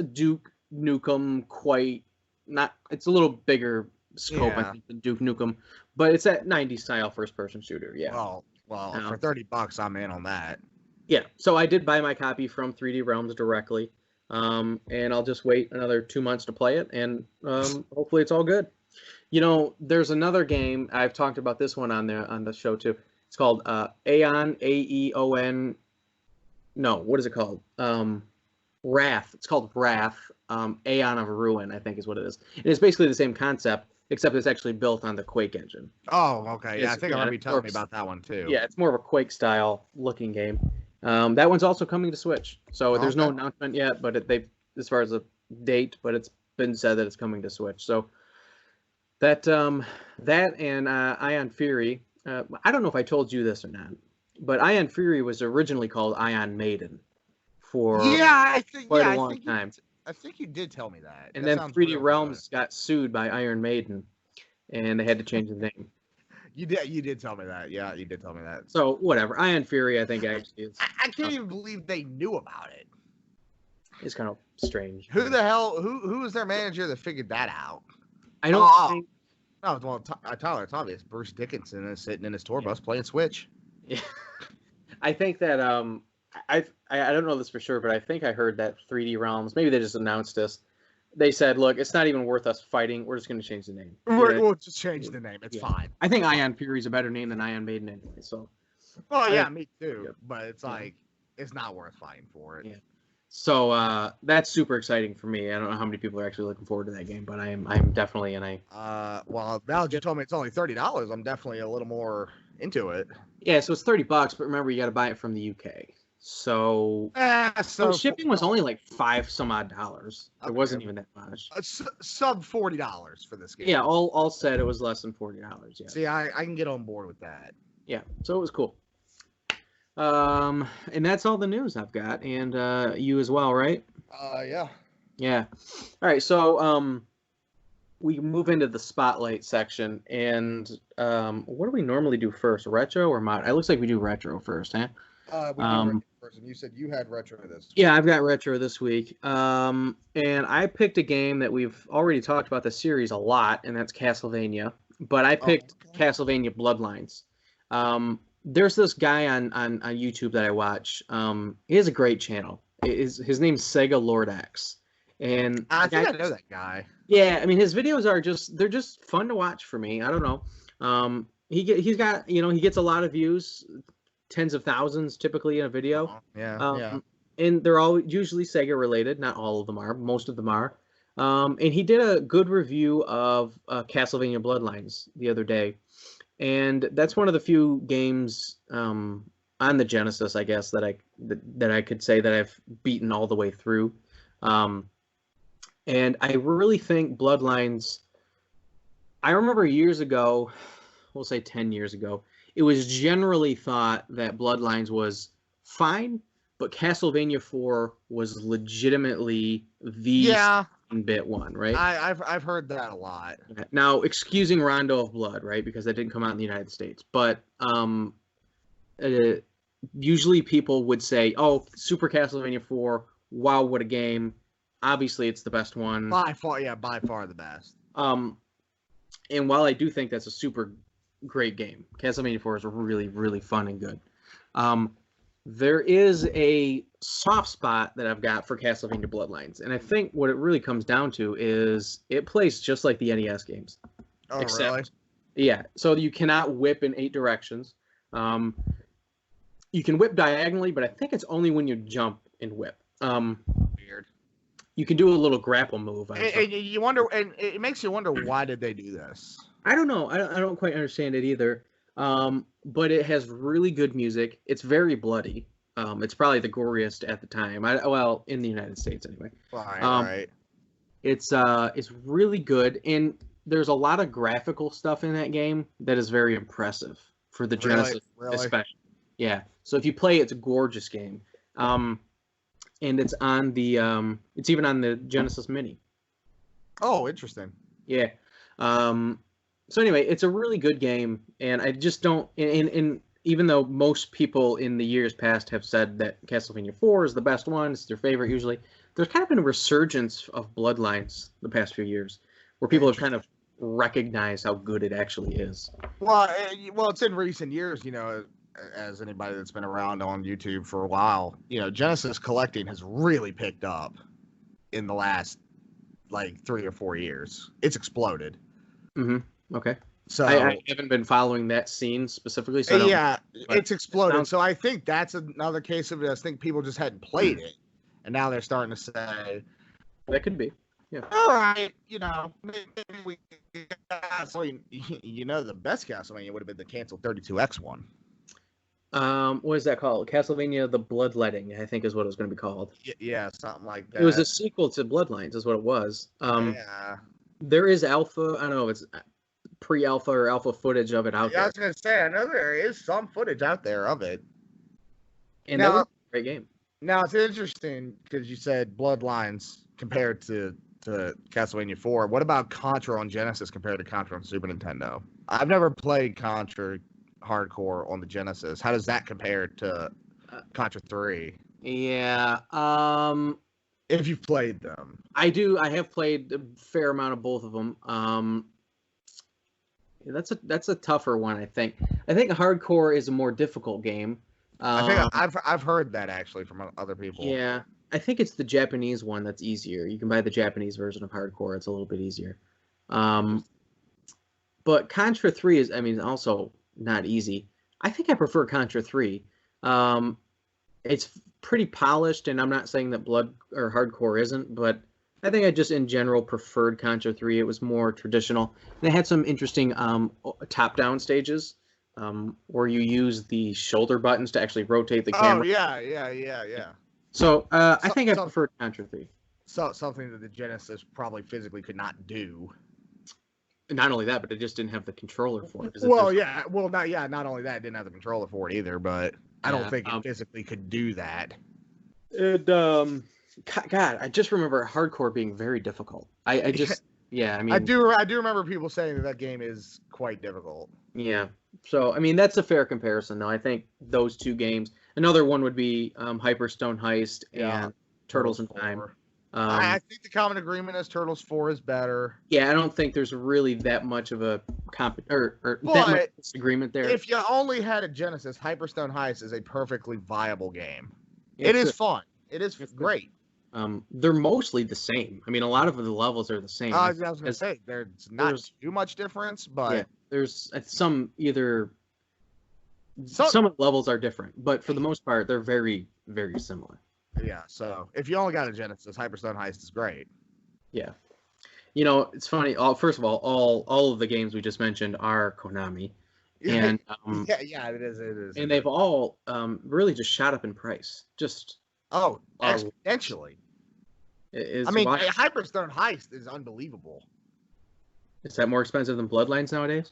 Duke Nukem, quite not. It's a little bigger scope, I think, than Duke Nukem, but it's that 90s style first person shooter. Yeah. Well, for $30, I'm in on that. Yeah, so I did buy my copy from 3D Realms directly, and I'll just wait another 2 months to play it, and hopefully it's all good. There's another game, I've talked about this one on the show too. It's called Aeon, A-E-O-N. No, what is it called? Wrath. It's called Wrath. Aeon of Ruin, I think is what it is. And it's basically the same concept, except it's actually built on the Quake engine. Oh, okay. Yeah, I think I remember you telling me about that one too. Yeah, it's more of a Quake style looking game. That one's also coming to Switch. So there's no announcement yet, but as far as a date, but it's been said that it's coming to Switch. So that and Ion Fury. I don't know if I told you this or not, but Ion Fury was originally called Ion Maiden for quite a long time. I think you did tell me that. And then 3D Realms got sued by Iron Maiden, and they had to change the name. You did tell me that. Yeah, you did tell me that. So whatever. Ion Fury, I think actually is. I can't even believe they knew about it. It's kind of strange. Who the hell? Who was their manager that figured that out? I don't think. Oh well, Tyler, it's obvious. Bruce Dickinson is sitting in his tour bus playing Switch. Yeah. I think that I don't know this for sure, but I think I heard that 3D Realms, maybe they just announced this. They said, look, it's not even worth us fighting. We're just going to change the name. We'll just change the name. It's fine. I think Ion Fury is a better name than Ion Maiden anyway. So. Well, yeah, me too. But it's like it's not worth fighting for it. Yeah. So that's super exciting for me. I don't know how many people are actually looking forward to that game, but I'm definitely well, now that you told me it's only $30, I'm definitely a little more into it. Yeah, so it's $30, but remember you got to buy it from the UK. So shipping was only like $5 some odd. It wasn't even that much. Sub $40 for this game. Yeah, all said it was less than $40. Yeah. See, I can get on board with that. Yeah, so it was cool. And that's all the news I've got, and you as well, right? Yeah. Yeah. All right, so we move into the spotlight section, and what do we normally do first, retro or mod? It looks like we do retro first, huh? We do retro first, and you said you had retro this week. Yeah, I've got retro this week, and I picked a game that we've already talked about the series a lot, and that's Castlevania. But I picked Castlevania Bloodlines. There's this guy on YouTube that I watch. He has a great channel. His name's Sega Lord X, and I think I know that guy. Yeah, I mean his videos are they're just fun to watch for me. I don't know. He gets a lot of views, tens of thousands typically in a video. Yeah. And they're all usually Sega related. Not all of them are. Most of them are. And he did a good review of Castlevania Bloodlines the other day. And that's one of the few games on the Genesis, I guess, that I could say that I've beaten all the way through. And I really think Bloodlines, I remember years ago, we'll say 10 years ago, it was generally thought that Bloodlines was fine, but Castlevania 4 was legitimately the 16-bit one, right? I've heard that a lot. Now, excusing Rondo of Blood, right, because that didn't come out in the United States, but usually people would say, "Oh, Super Castlevania 4, wow, what a game! Obviously, it's the best one." By far the best. And while I do think that's a super great game, Castlevania 4 is really, really fun and good. There is a soft spot that I've got for Castlevania Bloodlines, and I think what it really comes down to is it plays just like the NES games. Oh, really? Yeah, so you cannot whip in 8 directions. You can whip diagonally, but I think it's only when you jump and whip. Weird. You can do a little grapple move. And you wonder, and it makes you wonder, why did they do this? I don't know. I don't quite understand it either. But it has really good music. It's very bloody. It's probably the goriest at the time. In the United States anyway. Right. It's really good, and there's a lot of graphical stuff in that game that is very impressive for the Genesis, especially. Yeah. So if you play, it's a gorgeous game. And it's on the it's even on the Genesis Mini. Oh, interesting. Yeah. So anyway, it's a really good game, and I just don't. And even though most people in the years past have said that Castlevania 4 is the best one, it's their favorite usually, there's kind of been a resurgence of Bloodlines the past few years, where people have kind of recognized how good it actually is. Well, it's in recent years, as anybody that's been around on YouTube for a while, Genesis collecting has really picked up in the last like 3 or 4 years. It's exploded. Mm-hmm. Okay. So I haven't been following that scene specifically. So it's exploded. So I think that's another case of it. I think people just hadn't played it, and now they're starting to say that could be. Yeah. All right. Maybe we. The best Castlevania would have been the canceled 32X one. What is that called? Castlevania: The Bloodletting, I think is what it was going to be called. Yeah, something like that. It was a sequel to Bloodlines, is what it was. Yeah. There is alpha. I don't know if it's pre-alpha or alpha footage of it out there. I was going to say, I know there is some footage out there of it. And that was a great game. Now, it's interesting because you said Bloodlines compared to Castlevania 4. What about Contra on Genesis compared to Contra on Super Nintendo? I've never played Contra hardcore on the Genesis. How does that compare to Contra 3? Yeah. If you've played them. I do. I have played a fair amount of both of them. That's a tougher one, I think. I think Hardcore is a more difficult game. I think I've heard that actually from other people. Yeah, I think it's the Japanese one that's easier. You can buy the Japanese version of Hardcore. It's a little bit easier. But Contra 3 is, I mean, also not easy. I think I prefer Contra 3. It's pretty polished, and I'm not saying that Blood or Hardcore isn't, but I think I just in general preferred Contra 3. It was more traditional. They had some interesting top-down stages where you use the shoulder buttons to actually rotate the camera. Oh, yeah. So I think I prefer Contra 3. So something that the Genesis probably physically could not do. Not only that, but it just didn't have the controller for it. Well, yeah. Well, not only that, it didn't have the controller for it either, but I don't think it physically could do that. God, I just remember Hardcore being very difficult. I mean, I do remember people saying that game is quite difficult. Yeah. So, I mean, that's a fair comparison, though. I think those two games. Another one would be Hyperstone Heist and Turtles in Time. I think the common agreement is Turtles 4 is better. Yeah, I don't think there's really that much of a that much disagreement there. If you only had a Genesis, Hyperstone Heist is a perfectly viable game. It is fun. It is great. They're mostly the same. I mean, a lot of the levels are the same. I was going to say, there's not too much difference, but... Yeah, there's some of the levels are different, but for the most part, they're very, very similar. Yeah, so if you only got a Genesis, Hyperstone Heist is great. Yeah. You know, it's funny. First of all of the games we just mentioned are Konami. And yeah, it is. And they've all really just shot up in price. Just exponentially. Hyperstone Heist is unbelievable. Is that more expensive than Bloodlines nowadays?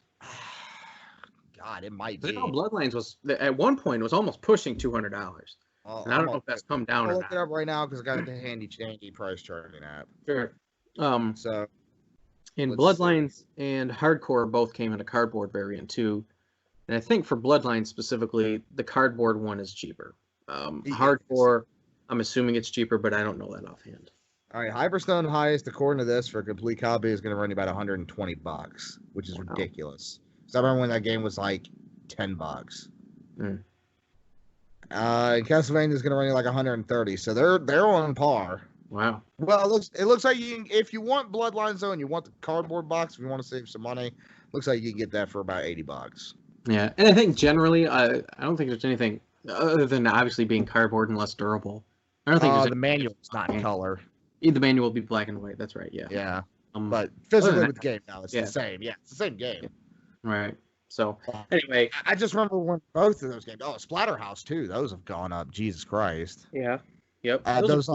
God, it might be. I know Bloodlines was at one point was almost pushing $200. And I don't know if that's come down or not. I'll look it up right now because I got the handy price charting app. Sure. So, in Bloodlines and Hardcore both came in a cardboard variant too, and I think for Bloodlines specifically, the cardboard one is cheaper. Hardcore, I'm assuming it's cheaper, but I don't know that offhand. All right, Hyperstone Heist, according to this, for a complete copy is going to run you about $120, which is ridiculous. So I remember when that game was like $10. And Castlevania is going to run you like 130, so they're on par. Wow. Well, it looks like if you want Bloodlines though, and you want the cardboard box, if you want to save some money, looks like you can get that for about $80. Yeah, and I think generally, I don't think there's anything other than obviously being cardboard and less durable. I don't think the manual is not in color. The manual will be black and white. That's right. Yeah. Yeah. But physically with the game now, it's the same. Yeah, it's the same game. Right. So anyway, I just remember when both of those games. Oh, Splatterhouse too. Those have gone up. Jesus Christ. Yeah. Yep. Those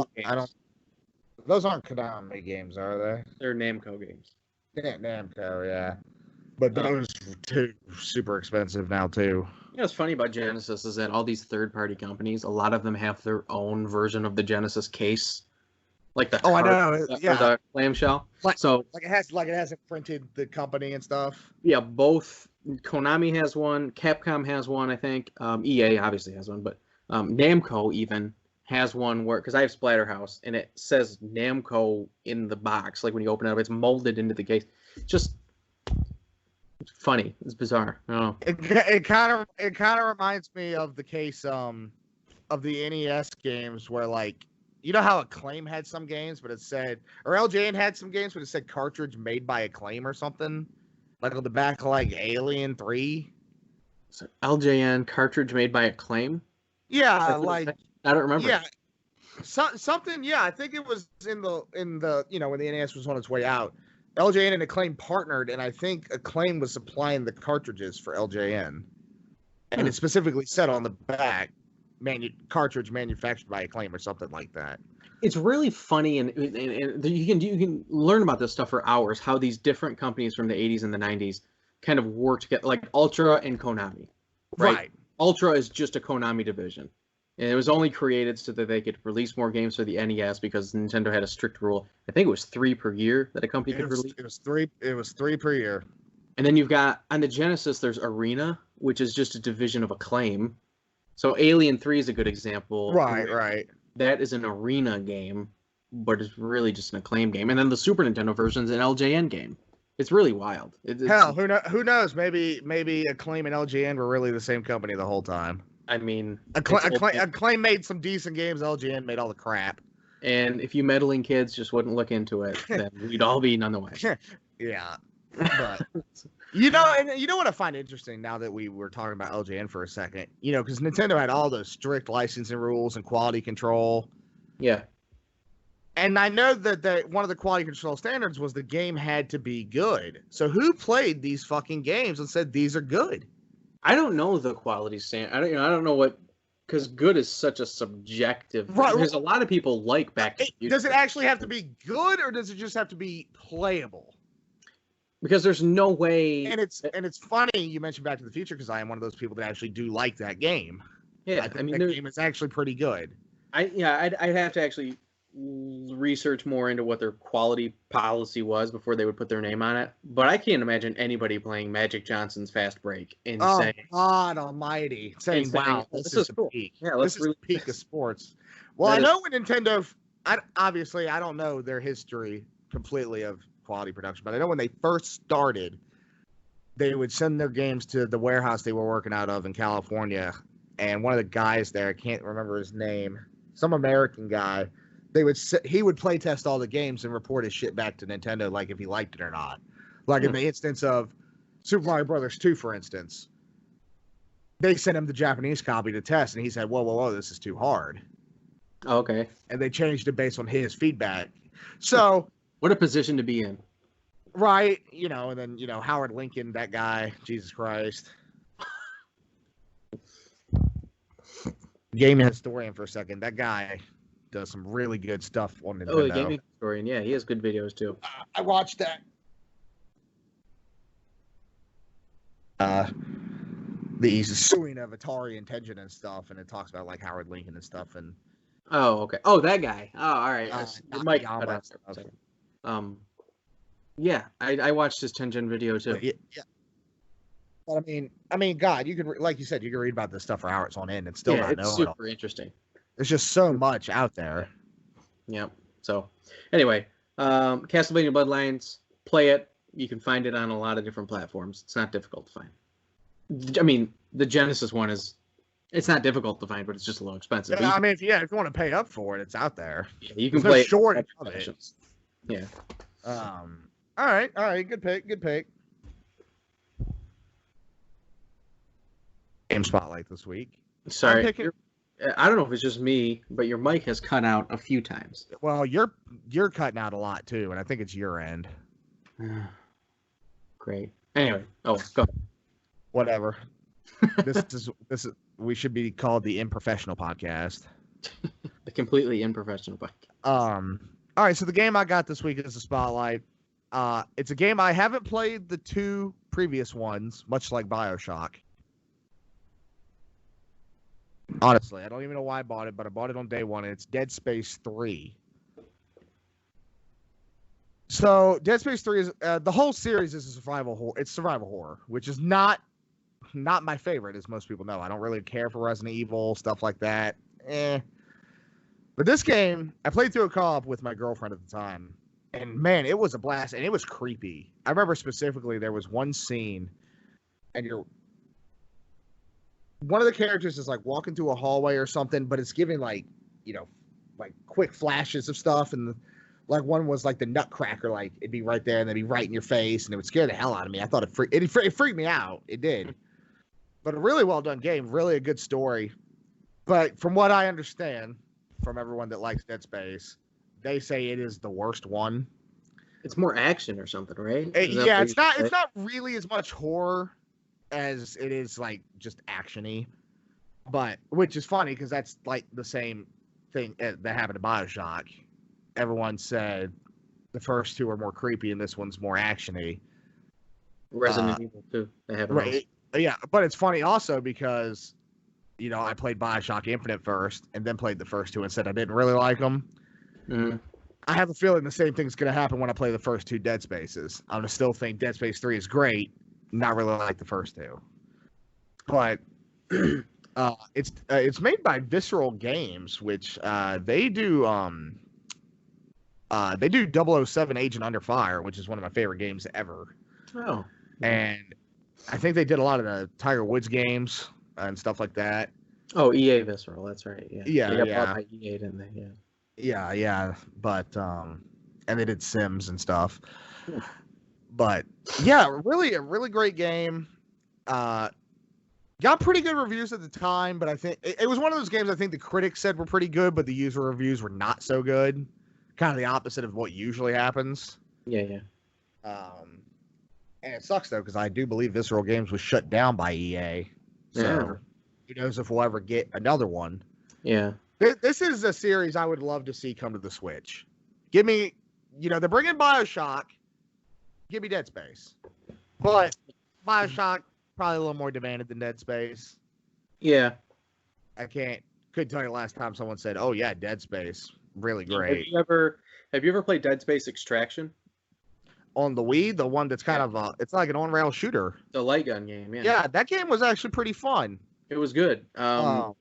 aren't Konami games, are they? They're Namco games. Yeah, Namco, yeah. But those two super expensive now too. You know what's funny about Genesis is that all these third-party companies, a lot of them have their own version of the Genesis case, like the I know, or the clamshell. Like it has printed the company and stuff. Yeah, both. Konami has one, Capcom has one, I think. EA obviously has one, but Namco even has one where, because I have Splatterhouse, and it says Namco in the box. Like when you open it up, it's molded into the case. It's funny. It's bizarre. I don't know. It kind of reminds me of the case of the NES games where, like, you know how Acclaim had some games, but it said, or LJN had some games, but it said cartridge made by Acclaim or something. Like on the back of like Alien 3. So LJN cartridge made by Acclaim? Yeah, I don't remember. Yeah. Something, yeah, I think it was in the when the NES was on its way out. LJN and Acclaim partnered, and I think Acclaim was supplying the cartridges for LJN. And it specifically said on the back, cartridge manufactured by Acclaim or something like that. It's really funny, and you can learn about this stuff for hours, how these different companies from the 80s and the 90s kind of work together, like Ultra and Konami. Right. Ultra is just a Konami division. And it was only created so that they could release more games for the NES because Nintendo had a strict rule. I think it was 3 per year that a company could release. It was three per year. And then you've got, on the Genesis, there's Arena, which is just a division of Acclaim. So Alien 3 is a good example. Right. That is an Arena game, but it's really just an Acclaim game. And then the Super Nintendo version is an LJN game. It's really wild. Hell, who knows? Maybe Acclaim and LGN were really the same company the whole time. I mean, Acclaim made some decent games. LGN made all the crap. And if you meddling kids just wouldn't look into it, then we'd all be nonetheless. Yeah, but you know what I find interesting now that we were talking about LJN for a second, because Nintendo had all those strict licensing rules and quality control. Yeah. And I know that one of the quality control standards was the game had to be good. So who played these fucking games and said these are good? I don't know the quality standard. I don't know what, because good is such a subjective. Right. There's a lot of people like Back to the Future. Does it actually have to be good, or does it just have to be playable? Because there's no way. And it's funny you mentioned Back to the Future, because I am one of those people that actually do like that game. Yeah, I mean, that game is actually pretty good. I'd have to actually research more into what their quality policy was before they would put their name on it. But I can't imagine anybody playing Magic Johnson's Fast Break and saying, God Almighty, saying, "Wow, this is cool. Peak. Yeah, this is the peak of sports." Well, I know when Nintendo. Obviously, I don't know their history completely of quality production, but I know when they first started, they would send their games to the warehouse they were working out of in California, and one of the guys there, I can't remember his name, some American guy. He would play test all the games and report his shit back to Nintendo, like if he liked it or not. Like in the instance of Super Mario Brothers 2, for instance, they sent him the Japanese copy to test, and he said, "Whoa, this is too hard." Okay. And they changed it based on his feedback. So, what a position to be in. Right, and then Howard Lincoln, that guy, Jesus Christ. Gaming historian for a second. That guy does some really good stuff on Nintendo. Oh, the gaming historian. Yeah, he has good videos too. I watched that. He's suing of Atari and Tengen and stuff, and it talks about like Howard Lincoln and stuff. And oh, okay. Oh, that guy. Oh, all right. Mike. Yeah, I watched his Tengen video too. Yeah. But I mean, God, you could, like you said, you can read about this stuff for hours on end and still not know. It's super interesting. There's just so much out there. Yep. So, anyway, Castlevania Bloodlines, play it. You can find it on a lot of different platforms. It's not difficult to find. I mean, the Genesis one it's not difficult to find, but it's just a little expensive. Yeah, I mean, if you want to pay up for it, it's out there. Yeah, you can play shortage of it. Yeah. All right. Good pick. Game spotlight this week. Sorry. I don't know if it's just me, but your mic has cut out a few times. Well, you're cutting out a lot too, and I think it's your end. Great. Anyway, go. Whatever. This is we should be called the Unprofessional Podcast. The completely unprofessional podcast. All right, so the game I got this week is a spotlight. It's a game I haven't played the two previous ones, much like BioShock. Honestly, I don't even know why I bought it, but I bought it on day one, and it's Dead Space 3. So, Dead Space 3 is the whole series is a survival horror. It's survival horror, which is not my favorite, as most people know. I don't really care for Resident Evil, stuff like that. But this game, I played through a co-op with my girlfriend at the time, and man, it was a blast, and it was creepy. I remember specifically there was one scene, and one of the characters is like walking through a hallway or something, but it's giving like quick flashes of stuff, and like one was like the Nutcracker, like it'd be right there and it'd be right in your face, and it would scare the hell out of me. I thought it freaked me out. It did, but a really well done game, really a good story. But from what I understand from everyone that likes Dead Space, they say it is the worst one. It's more action or something, right? Yeah, it's not really as much horror as it is like just actiony, but which is funny because that's like the same thing that happened to BioShock. Everyone said the first two are more creepy and this one's more actiony. Resident Evil 2. They have right. Yeah, but it's funny also because I played BioShock Infinite first and then played the first two and said I didn't really like them. Mm-hmm. I have a feeling the same thing's going to happen when I play the first two Dead Spaces. I'm going to still think Dead Space 3 is great, not really like the first two. But it's made by Visceral Games, which they do They do 007 Agent Under Fire, which is one of my favorite games ever. Oh. And I think they did a lot of the Tiger Woods games and stuff like that. Oh, EA Visceral, that's right. Yeah. Yeah, They got yeah. bought by EA, didn't they? Yeah. Yeah, yeah. But and they did Sims and stuff. But yeah, really a really great game. Got pretty good reviews at the time, but I think it was one of those games I think the critics said were pretty good, but the user reviews were not so good. Kind of the opposite of what usually happens. Yeah, yeah. And it sucks though, because I do believe Visceral Games was shut down by EA. So Yeah. who knows if we'll ever get another one. Yeah. This is a series I would love to see come to the Switch. Give me, they're bringing BioShock. Give me Dead Space. But BioShock, probably a little more demanded than Dead Space. Yeah. I couldn't tell you last time someone said, "Oh yeah, Dead Space, really great." Have you ever played Dead Space Extraction? On the Wii, the one that's kind of it's like an on-rail shooter. The light gun game, yeah. Yeah, that game was actually pretty fun. It was good. I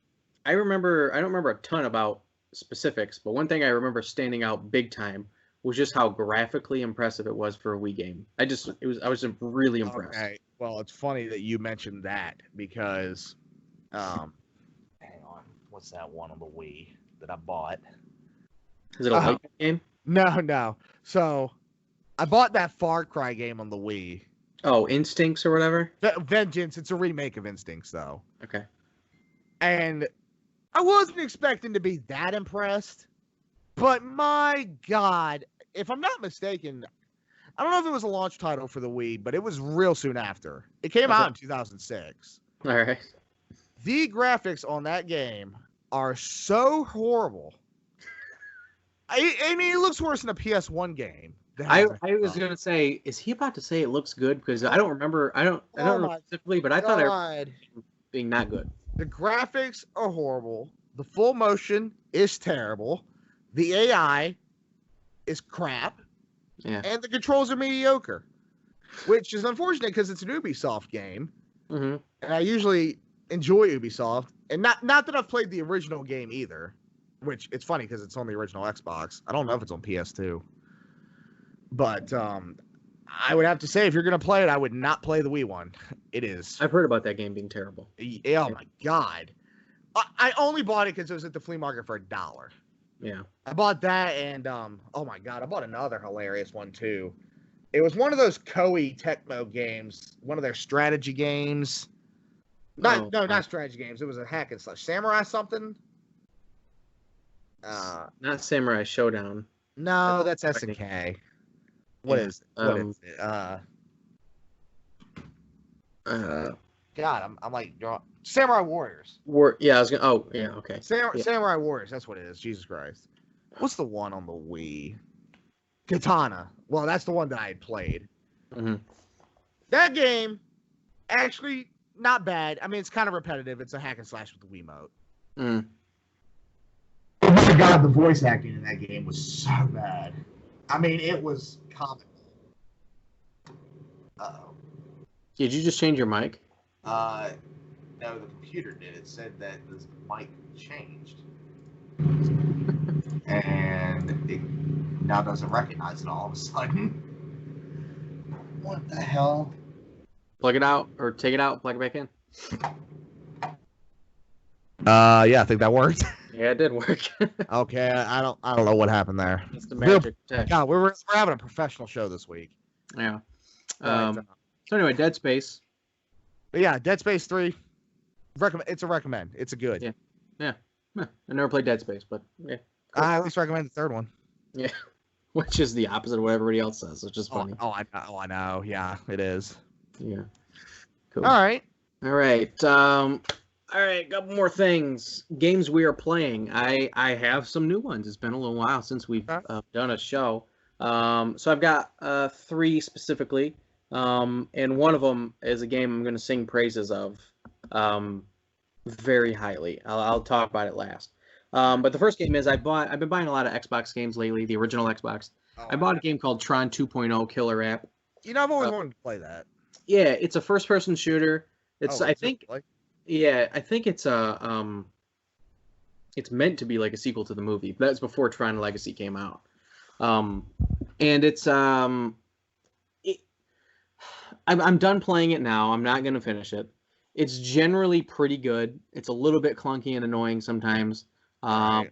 don't remember a ton about specifics, but one thing I remember standing out big time was just how graphically impressive it was for a Wii game. I was just really impressed. Okay. Well, it's funny that you mentioned that because hang on. What's that one on the Wii that I bought? Is it a light gun game? No. So, I bought that Far Cry game on the Wii. Oh, Instincts or whatever? Vengeance. It's a remake of Instincts, though. Okay. And I wasn't expecting to be that impressed. But my God, if I'm not mistaken, I don't know if it was a launch title for the Wii, but it was real soon after. It came out in 2006. All right. The graphics on that game are so horrible. I mean, it looks worse than a PS1 game. I was gonna say, is he about to say it looks good? Because I don't remember. I don't remember specifically, but I thought I remember being not good. The graphics are horrible. The full motion is terrible. The AI is crap. Yeah. And the controls are mediocre, which is unfortunate because it's an Ubisoft game, and I usually enjoy Ubisoft. And not that I've played the original game either, which it's funny because it's on the original Xbox. I don't know if it's on PS2. But I would have to say, if you're going to play it, I would not play the Wii one. It is. I've heard about that game being terrible. Oh, my God. I only bought it because it was at the flea market for $1. Yeah. I bought that, and, oh, my God, I bought another hilarious one, too. It was one of those Koei Tecmo games, one of their strategy games. Not strategy games. It was a hack and slash. Samurai something? Not Samurai Showdown. No, that's SNK. What is it? God, I'm like Samurai Warriors. Yeah, I was gonna. Oh, yeah, okay. Samurai Warriors. That's what it is. Jesus Christ. What's the one on the Wii? Katana. Well, that's the one that I had played. Mm-hmm. That game, actually, not bad. I mean, it's kind of repetitive. It's a hack and slash with the Wiimote. Mm. Oh my God, the voice acting in that game was so bad. I mean, it was comical. Uh-oh. Did you just change your mic? No, the computer did. It said that this mic changed. And it now doesn't recognize it all of a sudden. What the hell? Plug it out or take it out, plug it back in. Yeah, I think that worked. Yeah, it did work. Okay, I don't know what happened there. It's the magic tech. God, we're having a professional show this week. Yeah. So anyway, Dead Space. But yeah, Dead Space 3. It's a recommend. It's a good. Yeah. I never played Dead Space, but yeah. Cool. I at least recommend the third one. Yeah. Which is the opposite of what everybody else says, which is funny. I know. Yeah, it is. Yeah. Cool. All right. All right. A couple more things. Games we are playing. I have some new ones. It's been a little while since we've done a show. So I've got 3 specifically. And one of them is a game I'm going to sing praises of very highly. I'll talk about it last. But the first game is I've been buying a lot of Xbox games lately, the original Xbox. I bought a game called Tron 2.0 Killer App. I've always wanted to play that. Yeah, it's a first-person shooter. I think it's it's meant to be like a sequel to the movie. That's before Tron Legacy came out. And it's I'm done playing it now. I'm not gonna finish it. It's generally pretty good. It's a little bit clunky and annoying sometimes, Right.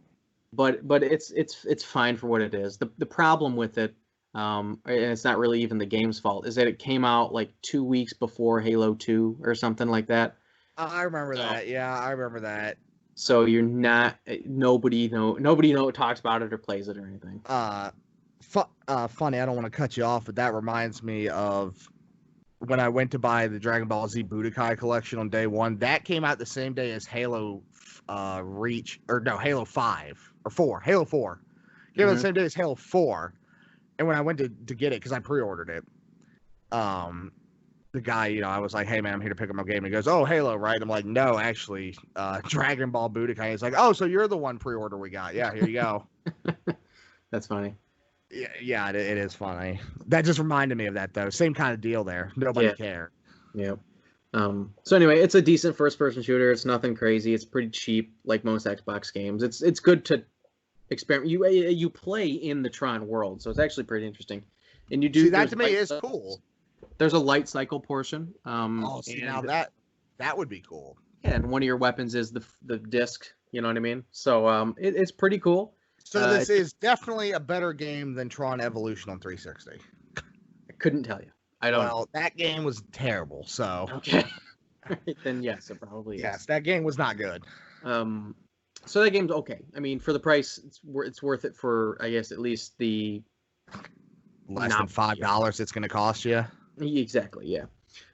but it's fine for what it is. The problem with it, and it's not really even the game's fault, is that it came out like 2 weeks before Halo 2 or something like that. I remember that. Yeah, I remember that. So you're not nobody talks about it or plays it or anything. Funny. I don't want to cut you off, but that reminds me of when I went to buy the Dragon Ball Z Budokai collection on day one. That came out the same day as Halo Halo 5 or 4. Halo 4 came out the same day as Halo 4. And when I went to get it, because I pre-ordered it, the guy, I was like, hey man, I'm here to pick up my game. And he goes, oh, Halo, right? I'm like, no, actually, Dragon Ball Budokai. He's like, oh, so you're the one pre-order we got. Yeah, here you go. That's funny. Yeah, it is funny. That just reminded me of that, though. Same kind of deal there. Nobody cared. Yep. So anyway, it's a decent first-person shooter. It's nothing crazy. It's pretty cheap, like most Xbox games. It's good to experiment. You play in the Tron world, so it's actually pretty interesting. And you do. See, that to me is cool. There's a light cycle portion. Now that would be cool. Yeah, and one of your weapons is the disc. You know what I mean? So it's pretty cool. So this is definitely a better game than Tron Evolution on 360. I couldn't tell you. I don't. Well, that game was terrible. So okay. Then yes, it probably is. Yes, that game was not good. So that game's okay. I mean, for the price, it's worth it for, I guess, at least the less than $5 it's going to cost you. Exactly. Yeah.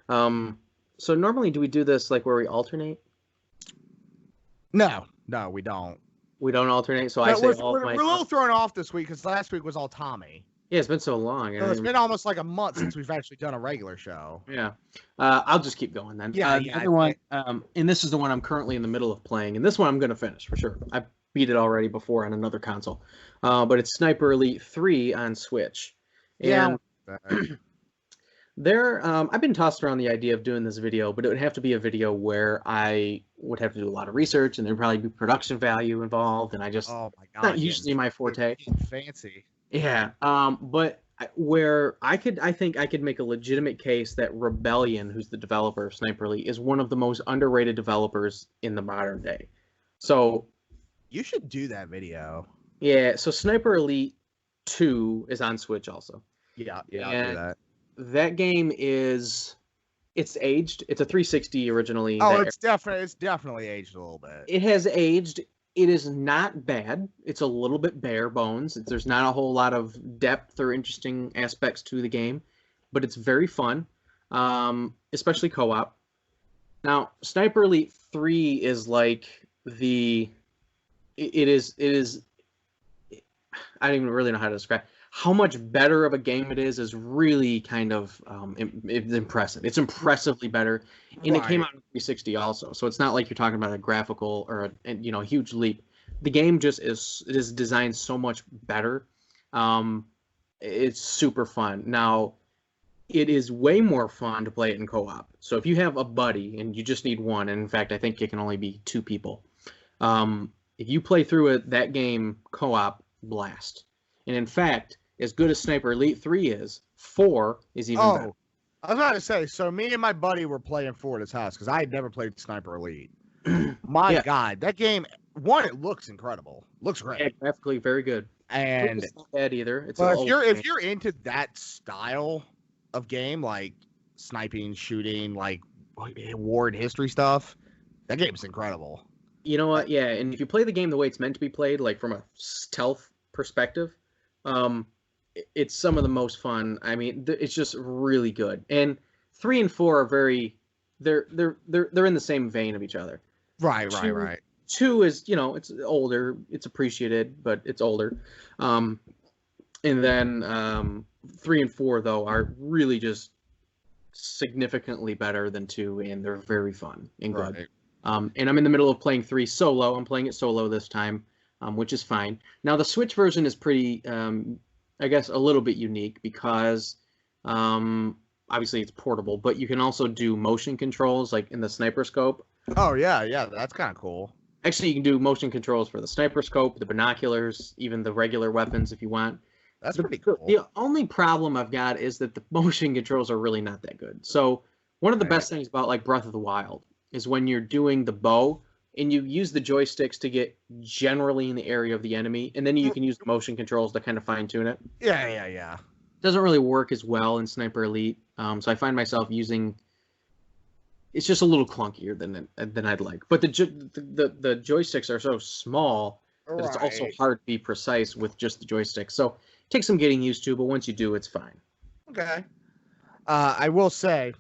So normally, do we do this like where we alternate? No, we don't. We don't alternate. So no, I say we're a little thrown off this week because last week was all Tommy. Yeah, it's been so long. It's been almost like a month since we've actually done a regular show. Yeah. I'll just keep going then. Yeah. The other one, and this is the one I'm currently in the middle of playing, and this one I'm going to finish for sure. I beat it already before on another console, but it's Sniper Elite 3 on Switch. And I've been tossed around the idea of doing this video, but it would have to be a video where I would have to do a lot of research, and there'd probably be production value involved, and I just not usually my forte. Fancy. Yeah, but where I think I could make a legitimate case that Rebellion, who's the developer of Sniper Elite, is one of the most underrated developers in the modern day. So you should do that video. Yeah, so Sniper Elite 2 is on Switch also. Yeah, I'll do that. That game it's aged. It's a 360 originally. Oh, it's definitely aged a little bit. It has aged. It is not bad. It's a little bit bare bones. There's not a whole lot of depth or interesting aspects to the game, but it's very fun, especially co-op. Now, Sniper Elite 3 is like it is. I don't even really know how to describe how much better of a game it is really kind of it's impressive. It's impressively better, and It came out on 360 also, so it's not like you're talking about a graphical or a huge leap. The game just is designed so much better. It's super fun. Now, it is way more fun to play it in co-op. So if you have a buddy and you just need one, and in fact I think it can only be 2 people, if you play through that game co-op, blast. And in fact, as good as Sniper Elite 3 is, 4 is even better. I was about to say, so me and my buddy were playing 4 at his house because I had never played Sniper Elite. My God, that game, it looks incredible. Looks great. Yeah, graphically very good. And it's not bad either. If you're into that style of game, like sniping, shooting, like war and history stuff, that game's incredible. You know what? Yeah, and if you play the game the way it's meant to be played, like from a stealth perspective, it's some of the most fun. I mean, it's just really good. And 3 and 4 are they're in the same vein of each other. Right. 2 is, it's older, it's appreciated, but it's older. And then 3 and 4 though are really just significantly better than 2, and they're very fun and good. Right. And I'm in the middle of playing 3 solo. I'm playing it solo this time, which is fine. Now, the Switch version is pretty, I guess, a little bit unique because obviously it's portable, but you can also do motion controls like in the sniper scope. Oh, yeah, that's kind of cool. Actually, you can do motion controls for the sniper scope, the binoculars, even the regular weapons if you want. That's pretty cool. The only problem I've got is that the motion controls are really not that good. So one of the best things about like Breath of the Wild is when you're doing the bow and you use the joysticks to get generally in the area of the enemy, and then you can use the motion controls to kind of fine tune it. Yeah. Doesn't really work as well in Sniper Elite, so I find myself using. It's just a little clunkier than I'd like, but the joysticks are so small that it's also hard to be precise with just the joysticks. So it takes some getting used to, but once you do, it's fine. Okay. I will say,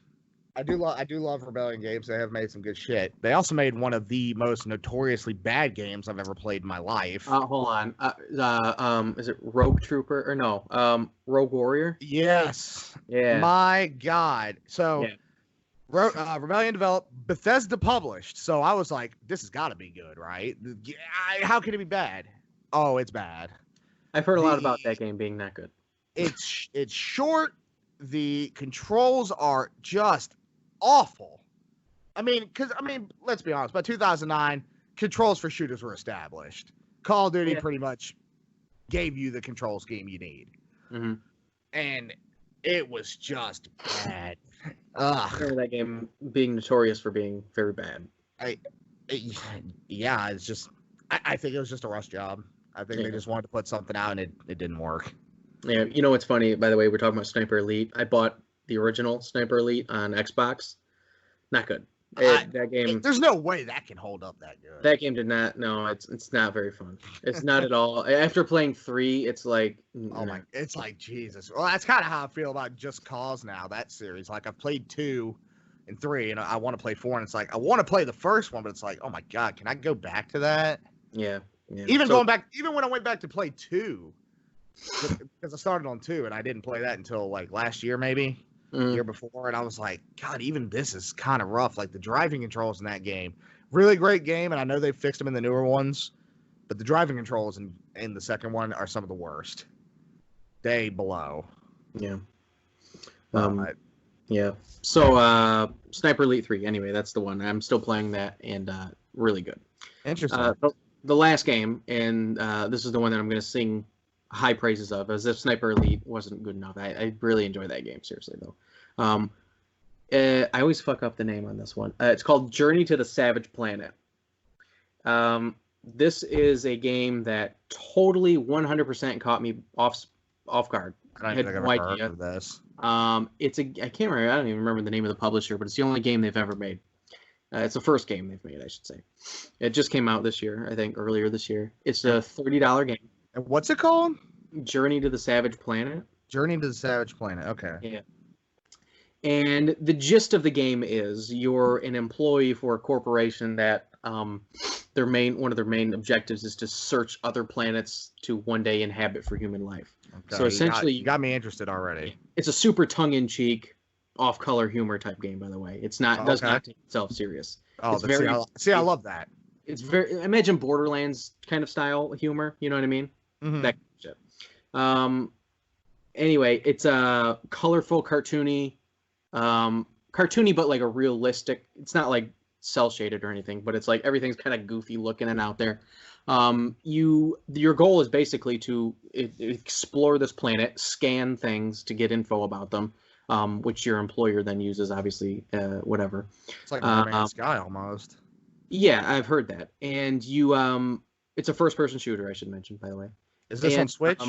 I do love Rebellion games. They have made some good shit. They also made one of the most notoriously bad games I've ever played in my life. Hold on. Is it Rogue Trooper or no? Rogue Warrior? Yes. Yeah. My God. So, Rebellion developed, Bethesda published. So I was like, this has got to be good, right? How can it be bad? Oh, it's bad. I've heard a lot about that game being not good. It's short. The controls are just awful. Let's be honest. By 2009, controls for shooters were established. Call of Duty pretty much gave you the control scheme you need. Mm-hmm. And it was just bad. I remember that game being notorious for being very bad. It's just, I think it was just a rush job. I think they just wanted to put something out and it didn't work. Yeah, you know what's funny, by the way, we're talking about Sniper Elite. I bought the original Sniper Elite on Xbox. Not good. That game. There's no way that can hold up that good. That game did not. No, it's not very fun. It's not at all. After playing 3, it's like. It's like Jesus. Well, that's kind of how I feel about Just Cause now. That series, like I've played 2 and 3, and I want to play 4, and it's like I want to play the first one, but it's like, oh my God, can I go back to that? Yeah. Even when I went back to play 2. Because I started on 2 and I didn't play that until like last year, maybe year before, and I was like, God, even this is kind of rough. Like the driving controls in that game, really great game, and I know they've fixed them in the newer ones, but the driving controls in the second one are some of the worst. They blow. Yeah. Yeah. So Sniper Elite 3. Anyway, that's the one. I'm still playing that, and really good. Interesting. The last game, and this is the one that I'm going to sing high praises of, as if Sniper Elite wasn't good enough. I really enjoy that game, seriously, though. I always fuck up the name on this one. It's called Journey to the Savage Planet. This is a game that totally 100% caught me off guard. I don't think I've ever heard of this. I can't remember. I don't even remember the name of the publisher, but it's the only game they've ever made. It's the first game they've made, I should say. It just came out this year, I think, earlier this year. It's a $30 game. And what's it called? Journey to the Savage Planet. Journey to the Savage Planet. Okay. Yeah. And the gist of the game is you're an employee for a corporation that one of their main objectives is to search other planets to one day inhabit for human life. Okay. So essentially, you got me interested already. It's a super tongue-in-cheek, off-color humor type game, by the way. It's not does not take itself serious. Oh, I love that. It's very, imagine Borderlands kind of style humor. You know what I mean? Mm-hmm. That kind of shit. Anyway, it's a colorful, cartoony, but like a realistic. It's not like cell shaded or anything, but it's like everything's kind of goofy looking and out there. Your goal is basically to explore this planet, scan things to get info about them, which your employer then uses, obviously, whatever. It's like No Man's Sky almost. Yeah, I've heard that. And it's a first-person shooter, I should mention, by the way. Is this on Switch?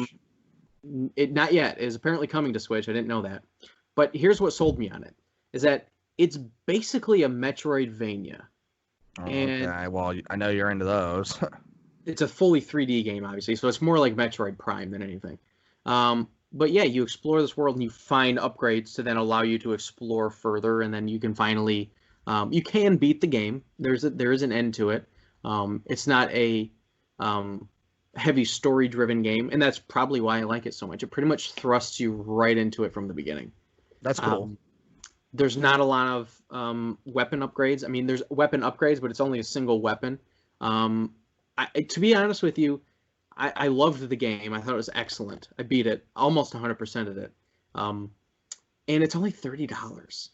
Not yet. It is apparently coming to Switch. I didn't know that. But here's what sold me on it, is that it's basically a Metroidvania. Okay, well, I know you're into those. It's a fully 3D game, obviously, so it's more like Metroid Prime than anything. But yeah, you explore this world and you find upgrades to then allow you to explore further, and then you can finally... you can beat the game. There is an end to it. It's not a heavy story-driven game, and that's probably why I like it so much. It pretty much thrusts you right into it from the beginning. That's cool. There's not a lot of weapon upgrades. I mean, there's weapon upgrades, but it's only a single weapon. To be honest with you, I loved the game. I thought it was excellent. I beat it, almost 100% of it. And it's only $30.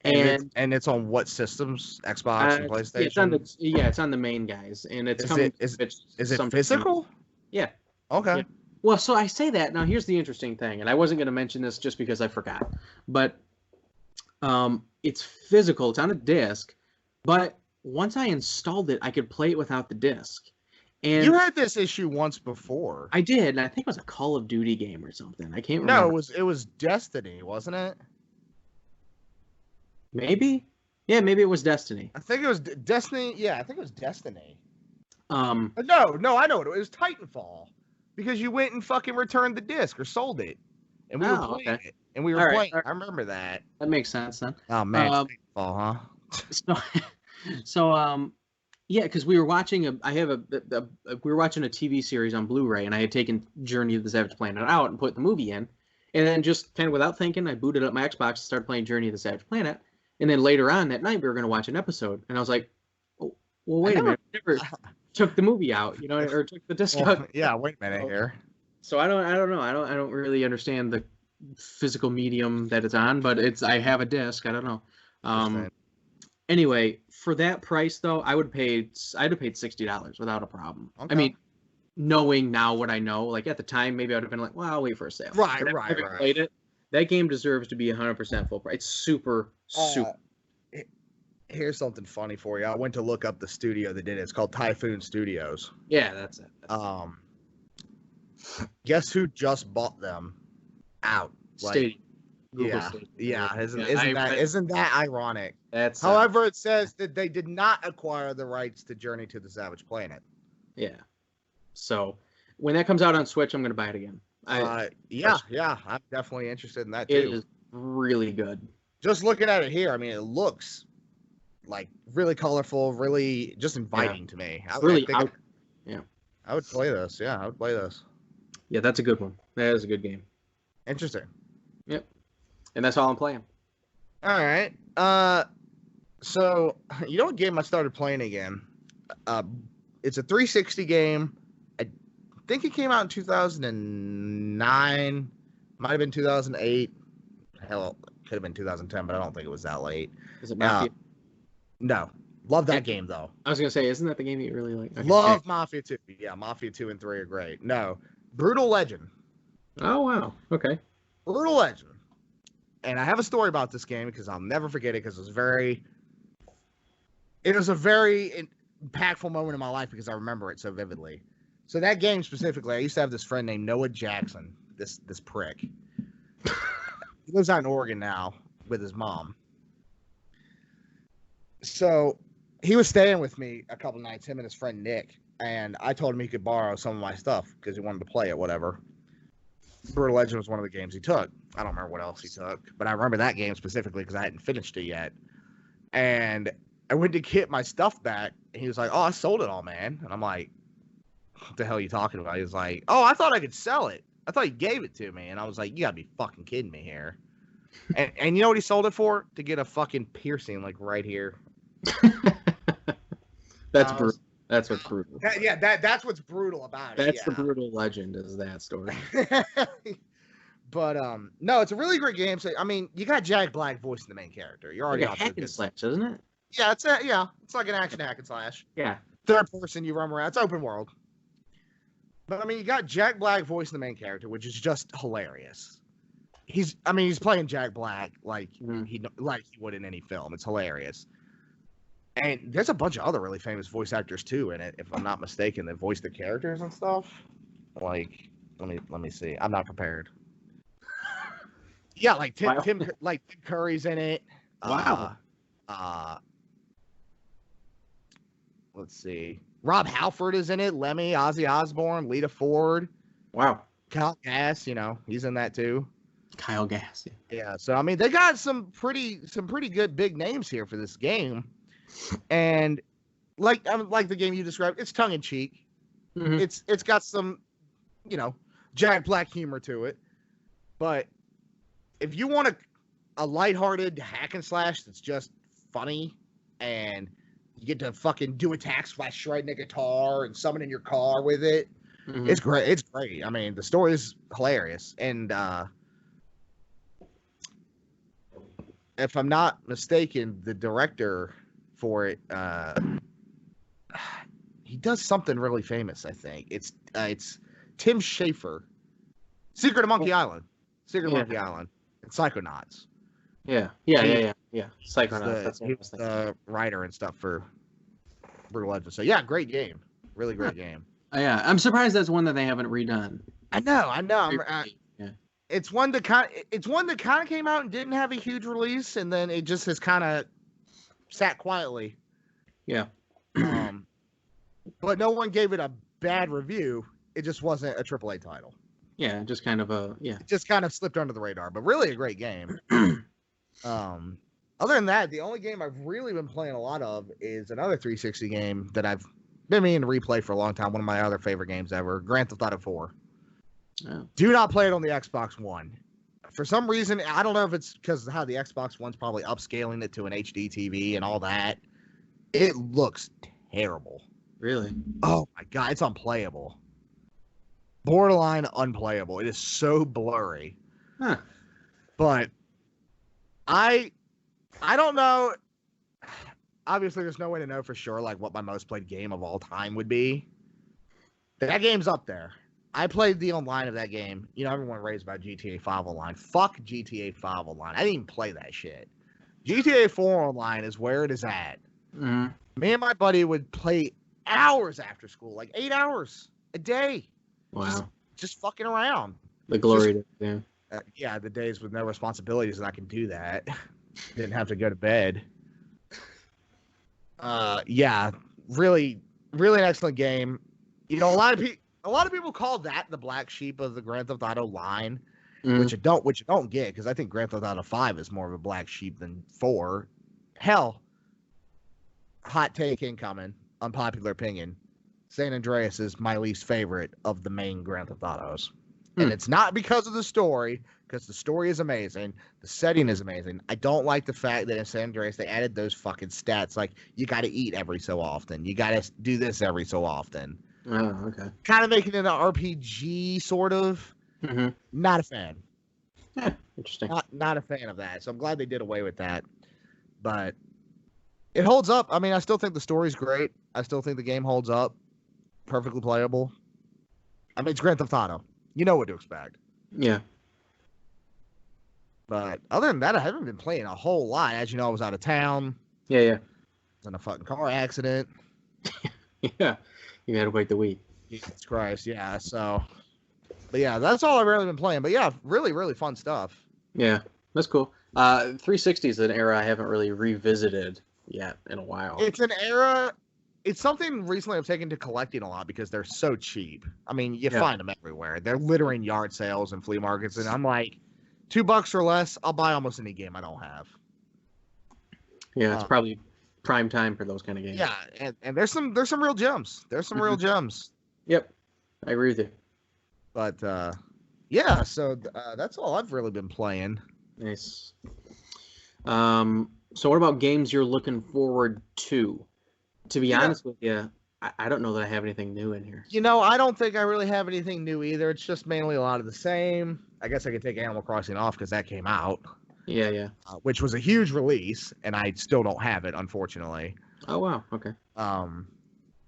And it's on what systems? Xbox and PlayStation? It's on the main guys, and it's coming. Is it physical? Yeah. Okay. Yeah. Well, so I say that. Now, here's the interesting thing, and I wasn't going to mention this just because I forgot, but it's physical. It's on a disc, but once I installed it, I could play it without the disc. And you had this issue once before. I did, and I think it was a Call of Duty game or something. I can't remember. No, it was Destiny, wasn't it? Maybe? Yeah, maybe it was Destiny. I think it was Destiny. Yeah, I think it was Destiny. No, I know it. It was Titanfall. Because you went and fucking returned the disc or sold it. And we were playing it. And we were playing. I remember that. That makes sense then. Oh, man. Titanfall, huh? Yeah, because we were watching we were watching a TV series on Blu-ray, and I had taken Journey to the Savage Planet out and put the movie in. And then just kind of without thinking, I booted up my Xbox and started playing Journey to the Savage Planet. And then later on that night, we were going to watch an episode. And I was like, oh, well, wait a minute. I never took the movie out, or took the disc out. Yeah, wait a minute here. So I don't know. I don't really understand the physical medium that it's on, but I have a disc. I don't know. Anyway, for that price though, I'd have paid $60 without a problem. Okay. I mean, knowing now what I know, like at the time, maybe I would have been like, well, I'll wait for a sale. Right. Played it. That game deserves to be 100% full price. It's super. Here's something funny for you. I went to look up the studio that did it. It's called Typhoon Studios. Yeah, that's it. Guess who just bought them out? Stadia. Yeah. Isn't that ironic? That's. However, it says that they did not acquire the rights to Journey to the Savage Planet. Yeah. So when that comes out on Switch, I'm going to buy it again. Yeah. I'm definitely interested in that too. It is really good. Just looking at it here, I mean, it looks like really colorful, really just inviting to me. I would play this. Yeah, I would play this. Yeah, that's a good one. That is a good game. Interesting. Yep. And that's all I'm playing. All right. So you know what game I started playing again? It's a 360 game. I think it came out in 2009. Might have been 2008. Hell, it could have been 2010, but I don't think it was that late. Is it Mafia? No. Love that game, though. I was going to say, isn't that the game that you really like? Okay. Love Mafia 2. Yeah, Mafia 2 and 3 are great. No. Brutal Legend. Oh, wow. Okay. Brutal Legend. And I have a story about this game because I'll never forget it because it was a very impactful moment in my life because I remember it so vividly. So that game specifically, I used to have this friend named Noah Jackson, this prick. He lives out in Oregon now with his mom. So he was staying with me a couple nights, him and his friend Nick, and I told him he could borrow some of my stuff because he wanted to play it, whatever. Brutal Legend was one of the games he took. I don't remember what else he took, but I remember that game specifically because I hadn't finished it yet. And I went to get my stuff back, and he was like, "Oh, I sold it all, man." And I'm like, "What the hell are you talking about?" He was like, "Oh, I thought I could sell it. I thought he gave it to me." And I was like, "You gotta be fucking kidding me here." And you know what he sold it for? To get a fucking piercing like right here. That's brutal. That's what's brutal. That's what's brutal about it. That's the Brutal Legend, is that story. But no, it's a really great game. So I mean, you got Jack Black voicing the main character. You're already like a hack and slash, isn't it? Yeah, it's like an action hack and slash. Yeah. Third person, you run around. It's open world. But I mean, you got Jack Black voicing the main character, which is just hilarious. He's playing Jack Black like he would in any film. It's hilarious. And there's a bunch of other really famous voice actors too in it, if I'm not mistaken, that voice the characters and stuff. Like, let me see. I'm not prepared. Yeah, like Tim Curry's in it. Wow. Let's see. Rob Halford is in it. Lemmy, Ozzy Osbourne, Lita Ford. Wow. Kyle Gass, he's in that too. Kyle Gass. Yeah. So I mean, they got some pretty good big names here for this game. And like the game you described, it's tongue in cheek. Mm-hmm. It's got some, Jack Black humor to it. But if you want a lighthearted hack and slash that's just funny and you get to fucking do attacks by shredding a guitar and summon in your car with it, it's great. It's great. I mean, the story is hilarious. And if I'm not mistaken, the director for it, he does something really famous. I think it's Tim Schafer Secret of Monkey Island. Secret of Monkey Island. And Psychonauts. Yeah. Psychonauts. That's what I was thinking. The writer and stuff for Brutal Legend. So yeah, great game. Really great game. Yeah, I'm surprised that's one that they haven't redone. I know. It's one that kind of came out and didn't have a huge release, and then it just has kind of sat quietly. Yeah. But no one gave it a bad review. It just wasn't a AAA title. Yeah, just kind of It just kind of slipped under the radar, but really a great game. Other than that, the only game I've really been playing a lot of is another 360 game that I've been meaning to replay for a long time. One of my other favorite games ever, Grand Theft Auto 4. Oh. Do not play it on the Xbox One. For some reason, I don't know if it's because of how the Xbox One's probably upscaling it to an HD TV and all that. It looks terrible. Really? Oh my god, it's unplayable. Borderline unplayable. It is so blurry. Huh. But I don't know. Obviously, there's no way to know for sure like what my most played game of all time would be. That game's up there. I played the online of that game. You know, everyone raves about GTA 5 online. Fuck GTA 5 online. I didn't even play that shit. GTA 4 online is where it is at. Mm-hmm. Me and my buddy would play hours after school, like 8 hours a day. Wow. Just fucking around. The glory. Yeah, the days with no responsibilities, and I can do that. Didn't have to go to bed. Yeah, really, really an excellent game. You know, a lot of people call that the black sheep of the Grand Theft Auto line, which you don't get, because I think Grand Theft Auto 5 is more of a black sheep than 4. Hell, hot take incoming, unpopular opinion. San Andreas is my least favorite of the main Grand Theft Autos. And it's not because of the story, because the story is amazing. The setting is amazing. I don't like the fact that in San Andreas they added those fucking stats, like you got to eat every so often. You got to do this every so often. Oh, okay. Kind of making it an RPG, sort of. Mm-hmm. Not a fan. Yeah, interesting. Not a fan of that. So I'm glad they did away with that. But it holds up. I mean, I still think the story's great. I still think the game holds up. Perfectly playable. I mean, it's Grand Theft Auto. You know what to expect. Yeah. But other than that, I haven't been playing a whole lot. As you know, I was out of town. Yeah. I was in a fucking car accident. Yeah. You had to wait the week. Jesus Christ, yeah. So, but yeah, that's all I've really been playing. But yeah, really, really fun stuff. Yeah, that's cool. 360 is an era I haven't really revisited yet in a while. It's an era. It's something recently I've taken to collecting a lot because they're so cheap. I mean, you find them everywhere. They're littering yard sales and flea markets, and I'm like, $2 or less, I'll buy almost any game I don't have. Yeah, it's probably prime time for those kind of games. Yeah, and there's some real gems. There's some real gems. Yep, I agree with you. But yeah, so that's all I've really been playing. Nice. So what about games you're looking forward to? To be honest with you, I don't know that I have anything new in here. You know, I don't think I really have anything new either. It's just mainly a lot of the same. I guess I could take Animal Crossing off because that came out. Yeah. Which was a huge release, and I still don't have it, unfortunately. Oh, wow. Okay.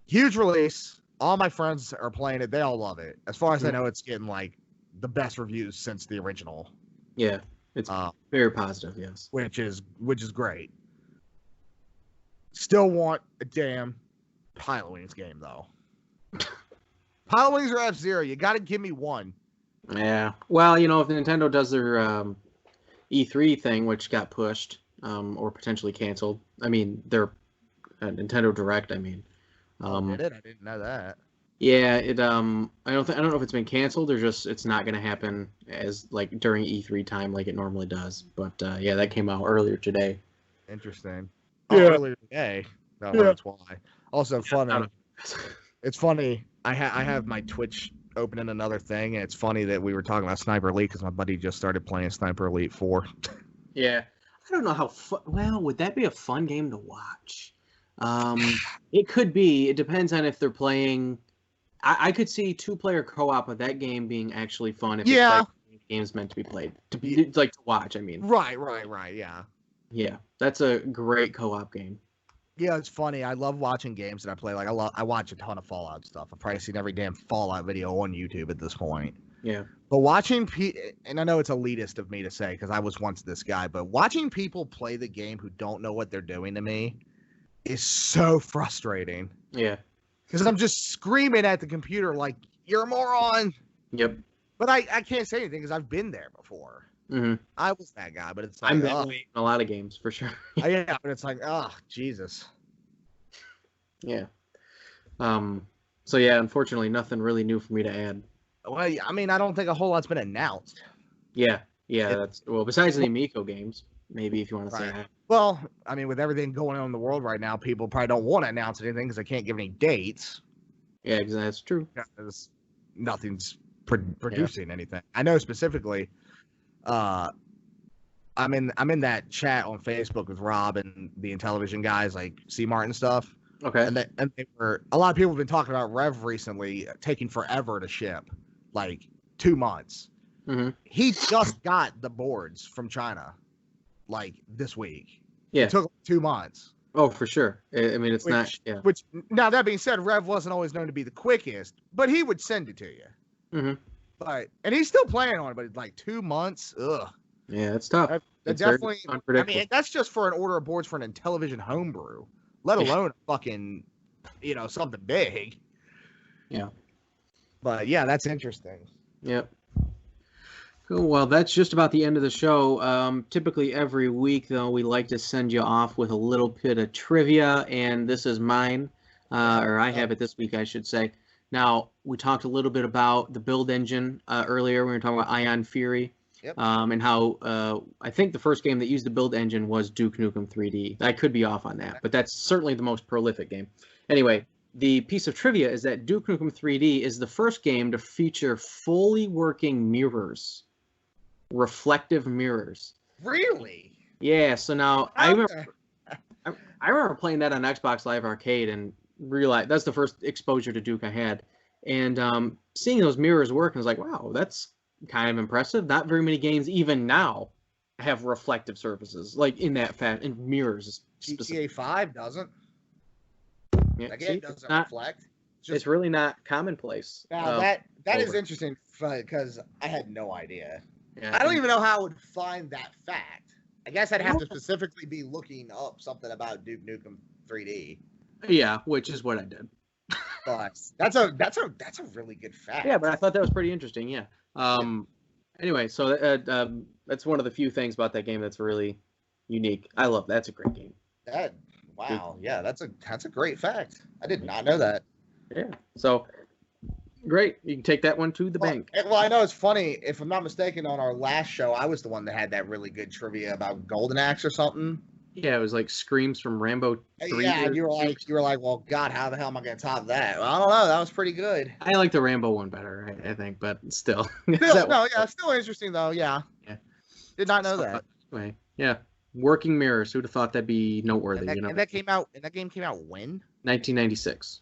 Huge release. All my friends are playing it. They all love it. As far as I know, it's getting, like, the best reviews since the original. Yeah. It's very positive, yes. Which is great. Still want a damn Pilot Wings game, though. Pilot Wings or F-Zero, you got to give me one. Yeah. Well, you know, if Nintendo does their E3 thing, which got pushed or potentially canceled, I mean, their Nintendo Direct, I mean. Did it? I didn't know that. Yeah, it. I don't know if it's been canceled or just it's not going to happen as like during E3 time like it normally does. But yeah, that came out earlier today. Interesting. Yeah. Earlier today. No, Yeah. That's why. Also funny. It's funny. I have my Twitch open in another thing, and it's funny that we were talking about Sniper Elite because my buddy just started playing Sniper Elite 4. Yeah, I don't know how. Well, would that be a fun game to watch? It could be. It depends on if they're playing. I could see 2-player co-op of that game being actually fun. If it's like game's meant to be played to watch. I mean, Right. Yeah. Yeah, that's a great co-op game. Yeah, it's funny. I love watching games that I play. Like I watch a ton of Fallout stuff. I've probably seen every damn Fallout video on YouTube at this point. Yeah. But watching and I know it's elitist of me to say because I was once this guy, but watching people play the game who don't know what they're doing to me is so frustrating. Yeah. Because I'm just screaming at the computer like, you're a moron. Yep. But I can't say anything because I've been there before. Mm-hmm. I was that guy, but it's like, I'm that way in a lot of games for sure. Yeah, but it's like, oh, Jesus. Yeah. So yeah, unfortunately, nothing really new for me to add. Well, I mean, I don't think a whole lot's been announced. Yeah. That's besides the Amico games, maybe if you want to say that. Well, I mean, with everything going on in the world right now, people probably don't want to announce anything because they can't give any dates. Yeah, exactly. That's true. Because nothing's producing anything. I know specifically. I'm in that chat on Facebook with Rob and the Intellivision guys, like C Martin stuff. Okay. And they were a lot of people have been talking about Rev recently taking forever to ship, like 2 months. Mm-hmm. He just got the boards from China, like this week. Yeah. It took 2 months. Oh, for sure. I mean, it's not. Yeah. Which now that being said, Rev wasn't always known to be the quickest, but he would send it to you. Mm-hmm. And he's still playing on it, but it's like 2 months. Ugh. Yeah, it's tough. That's definitely unpredictable. I mean, that's just for an order of boards for an Intellivision homebrew, let alone fucking, something big. Yeah. But yeah, that's interesting. Yep. Cool. Well, that's just about the end of the show. Typically every week, though, we like to send you off with a little bit of trivia, and this is mine, or I have it this week, I should say. Now, we talked a little bit about the build engine earlier. We were talking about Ion Fury. Yep. And how I think the first game that used the build engine was Duke Nukem 3D. I could be off on that, but that's certainly the most prolific game. Anyway, the piece of trivia is that Duke Nukem 3D is the first game to feature fully working mirrors, reflective mirrors. Really? Yeah. So now I remember playing that on Xbox Live Arcade and realized that's the first exposure to Duke I had, and seeing those mirrors work, I was like, wow, that's kind of impressive. Not very many games even now have reflective surfaces like in that in mirrors. GTA 5 doesn't. Yeah, that game doesn't reflect. It's really not commonplace. Now that is interesting because I had no idea. Yeah, I don't even know how I would find that fact. I guess I'd have to specifically be looking up something about Duke Nukem 3D. Yeah, which is what I did. But that's a really good fact. Yeah, but I thought that was pretty interesting. Yeah. Anyway, so that's one of the few things about that game that's really unique. I love that's a great game. Wow, yeah, that's a great fact. I did not know that. Yeah. So great. You can take that one to the bank. Well, I know it's funny. If I'm not mistaken, on our last show, I was the one that had that really good trivia about Golden Axe or something. Yeah, it was like screams from Rambo 3. Yeah, and you were like, well, God, how the hell am I going to top that? Well, I don't know. That was pretty good. I like the Rambo one better, I think, but still. Still interesting though. Yeah. Yeah. Did not know that. Anyway, yeah. Working mirrors. Who'd have thought that'd be noteworthy? And that game came out when? 1996.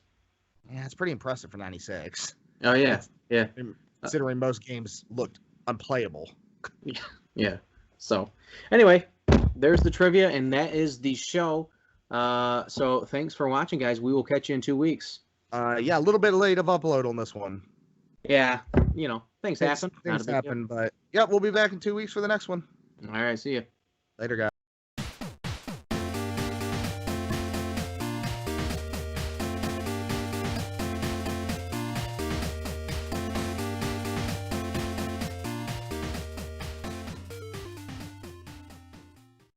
Yeah, it's pretty impressive for 96. Oh yeah, yeah. Considering most games looked unplayable. Yeah. So, anyway, there's the trivia, and that is the show. So thanks for watching, guys. We will catch you in 2 weeks. Yeah, a little bit late of upload on this one. Yeah, things happen. Things happen, but yeah, we'll be back in 2 weeks for the next one. All right, see you. Later, guys.